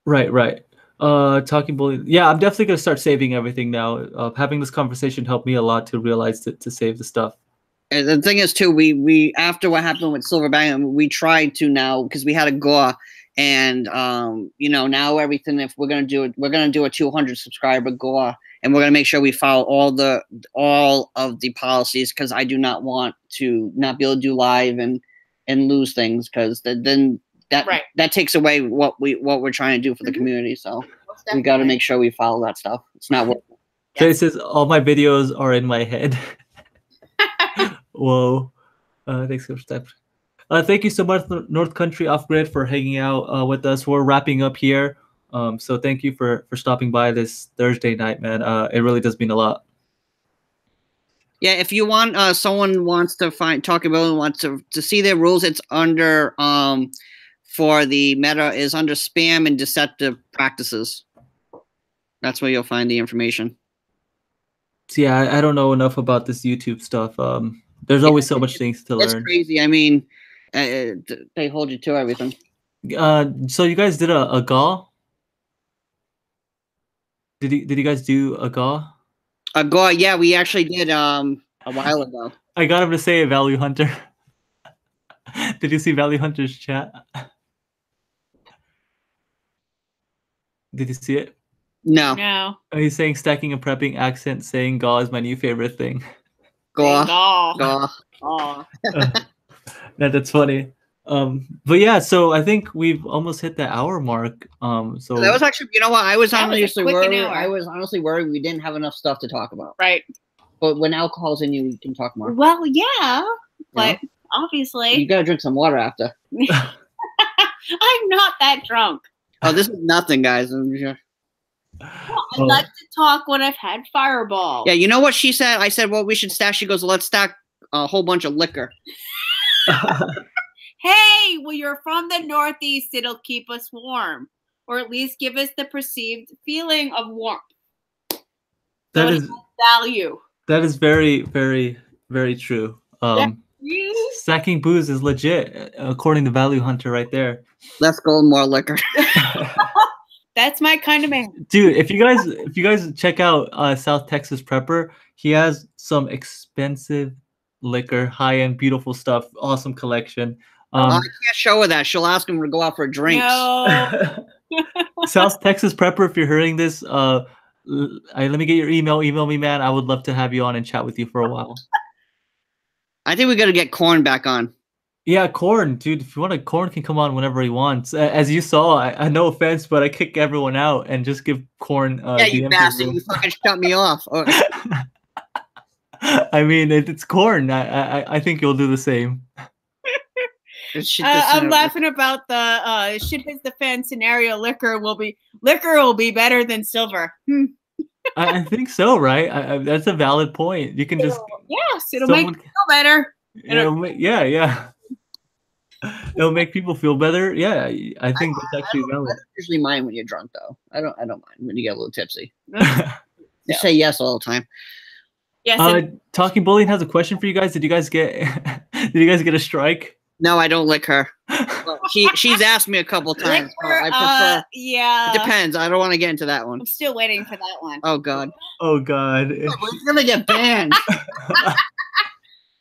Right. Talking Bully. Yeah, I'm definitely gonna start saving everything now. Having this conversation helped me a lot to realize to save the stuff. And the thing is too, we after what happened with Silverback, we tried to now because we had a GAW. And now everything. If we're gonna do it, we're gonna do a 200 subscriber GAW, and we're gonna make sure we follow all of the policies because I do not want to not be able to do live and lose things because then that takes away what we're trying to do for the community. So we got to make sure we follow that stuff. It's not what. Jay says all my videos are in my head. Whoa! Thanks for that. Thank you so much, North Country Off Grid, for hanging out with us. We're wrapping up here. So thank you for stopping by this Thursday night, man. It really does mean a lot. Yeah, if you want, someone wants to Talking About and wants to see their rules, it's under, for the meta is under spam and deceptive practices. That's where you'll find the information. So yeah, I don't know enough about this YouTube stuff. There's always so much things to learn. It's crazy. I mean, they hold you to everything. So you guys did a GAW? Did you guys do a GAW? A GAW, yeah, we actually did a while ago. I got him to say it, Value Hunter. Did you see Value Hunter's chat? Did you see it? No. He's saying stacking and prepping accent, saying GAW is my new favorite thing. GAW. That's funny. But yeah, so I think we've almost hit the hour mark. So that was actually, what, I was honestly worried we didn't have enough stuff to talk about. Right. But when alcohol's in you, we can talk more. Well, yeah, but obviously. You gotta drink some water after. I'm not that drunk. Oh, this is nothing, guys. Well, I like to talk when I've had Fireball. Yeah, you know what she said? I said, well, we should stash. She goes, let's stack a whole bunch of liquor. Hey, well, you're from the Northeast. It'll keep us warm, or at least give us the perceived feeling of warmth. That is value. That is very, very, very true. Stacking booze is legit, according to Value Hunter, right there. Less gold, more liquor. That's my kind of man, dude. If you guys check out South Texas Prepper, he has some expensive liquor, high-end, beautiful stuff, awesome collection. I can't show her that. She'll ask him to go out for drinks. No. South Texas Prepper, if you're hearing this, let me get your email. Email me, man. I would love to have you on and chat with you for a while. I think we got to get Corn back on. Yeah, Corn, dude. If you want, Corn can come on whenever he wants. As you saw, I no offense, but I kick everyone out and just give Corn. Yeah, you bastard! You fucking shut me off. Oh. I mean, it's Corn. I think you'll do the same. I'm laughing about the shit hits the fan scenario. Liquor will be better than silver. I think so, right? That's a valid point. You can just it'll make you feel better. Yeah. It'll make people feel better. Yeah, I think that's actually valid. I don't usually mind when you're drunk, though. I don't mind when you get a little tipsy. You say yes all the time. Yes. Talking Bullion has a question for you guys. Did you guys get a strike? No, I don't lick her. She's asked me a couple times. I prefer. Yeah. It depends. I don't want to get into that one. I'm still waiting for that one. Oh God. Oh God. We're gonna get banned.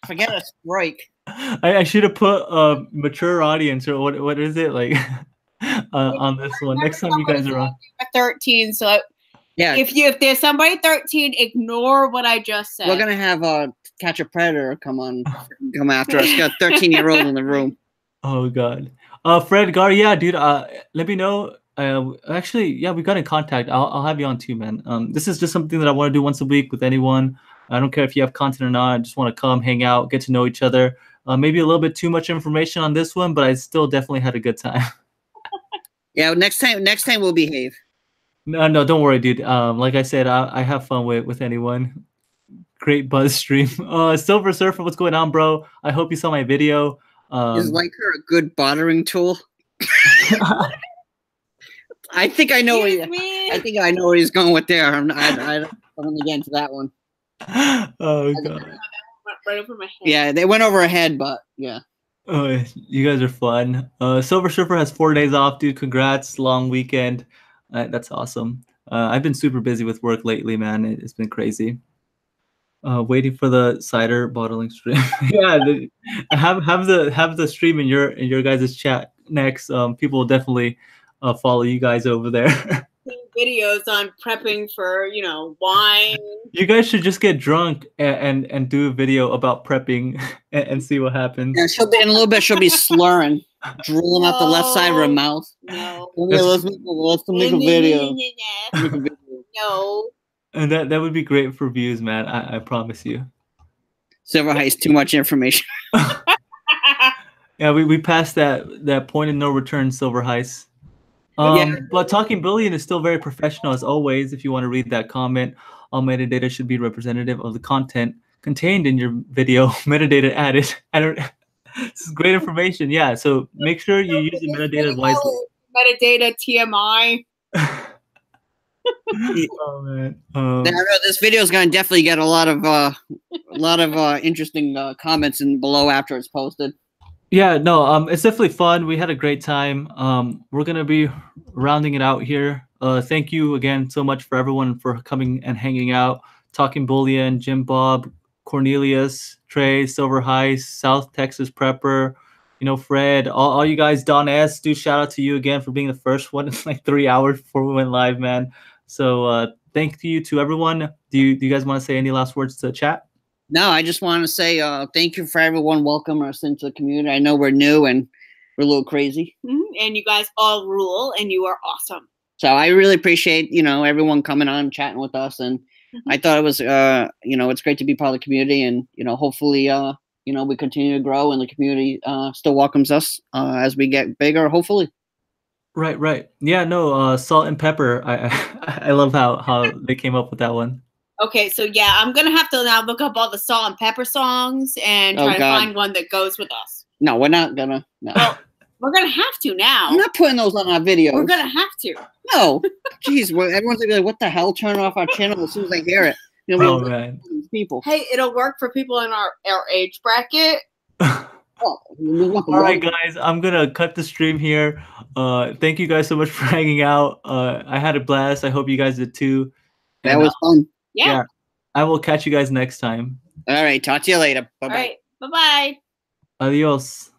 Forget a strike. I should have put a mature audience or what is it like on this one. Next time you guys are on. 13. So yeah, if there's somebody 13, ignore what I just said. We're gonna have Catch a Predator come after us. Got a 13-year-old in the room. Oh God. Fred Gar, yeah, dude. Let me know. Actually, yeah, we got in contact. I'll have you on too, man. This is just something that I want to do once a week with anyone. I don't care if you have content or not. I just want to come, hang out, get to know each other. Maybe a little bit too much information on this one, but I still definitely had a good time. Yeah, next time we'll behave. No, don't worry, dude. Like I said, I have fun with anyone. Great buzz stream. Silver Surfer, what's going on, bro? I hope you saw my video. Is Liker a good bartering tool? I think I know. I think I know where he's going with there. I don't want to get into that one. Oh God. Right over my head. Yeah, they went over her head, but yeah. Oh, you guys are fun. Silver Surfer has 4 days off, dude. Congrats, long weekend. That's awesome. I've been super busy with work lately, man. It's been crazy. Waiting for the cider bottling stream. Yeah, have the stream in your guys' chat next. People will definitely follow you guys over there. Videos on prepping for wine. You guys should just get drunk and do a video about prepping and see what happens. Yeah, in a little bit she'll be slurring, drooling out the left side of her mouth. No. Let's make a video. No. And that would be great for views, man. I promise you. Silver Heist, too much information. Yeah, we passed that point of no return, Silver Heist. But Talking Billion is still very professional as always. If you want to read that comment, all metadata should be representative of the content contained in your video. Metadata added. This is great information. Yeah, so make sure you use the metadata wisely. Metadata TMI. Oh man. This video is going to definitely get a lot of interesting comments below after it's posted. Yeah, no, it's definitely fun. We had a great time. We're gonna be rounding it out here. Thank you again so much for everyone for coming and hanging out. Talking Bullion, Jim Bob, Cornelius, Trey, Silver Heist, South Texas Prepper, Fred, all you guys, Don S. Do shout out to you again for being the first one in like 3 hours before we went live, man. So thank you to everyone. Do you guys want to say any last words to chat? No, I just want to say thank you for everyone welcoming us into the community. I know we're new and we're a little crazy. And you guys all rule and you are awesome. So I really appreciate, everyone coming on, chatting with us. And I thought it was, it's great to be part of the community and, hopefully, we continue to grow and the community still welcomes us as we get bigger, hopefully. Right. Yeah, no, salt and pepper. I love how they came up with that one. Okay, so yeah, I'm gonna have to now look up all the salt and pepper songs and try to find one that goes with us. No, we're not gonna. No. Well, we're gonna have to now. I'm not putting those on our videos. We're gonna have to. No, jeez, everyone's gonna be like, "What the hell?" Turn off our channel as soon as they hear it. Oh man, people. Hey, it'll work for people in our age bracket. All right, guys, I'm gonna cut the stream here. Thank you guys so much for hanging out. I had a blast. I hope you guys did too. That was fun. Yeah. I will catch you guys next time. All right. Talk to you later. Bye-bye. All right. Bye-bye. Adios.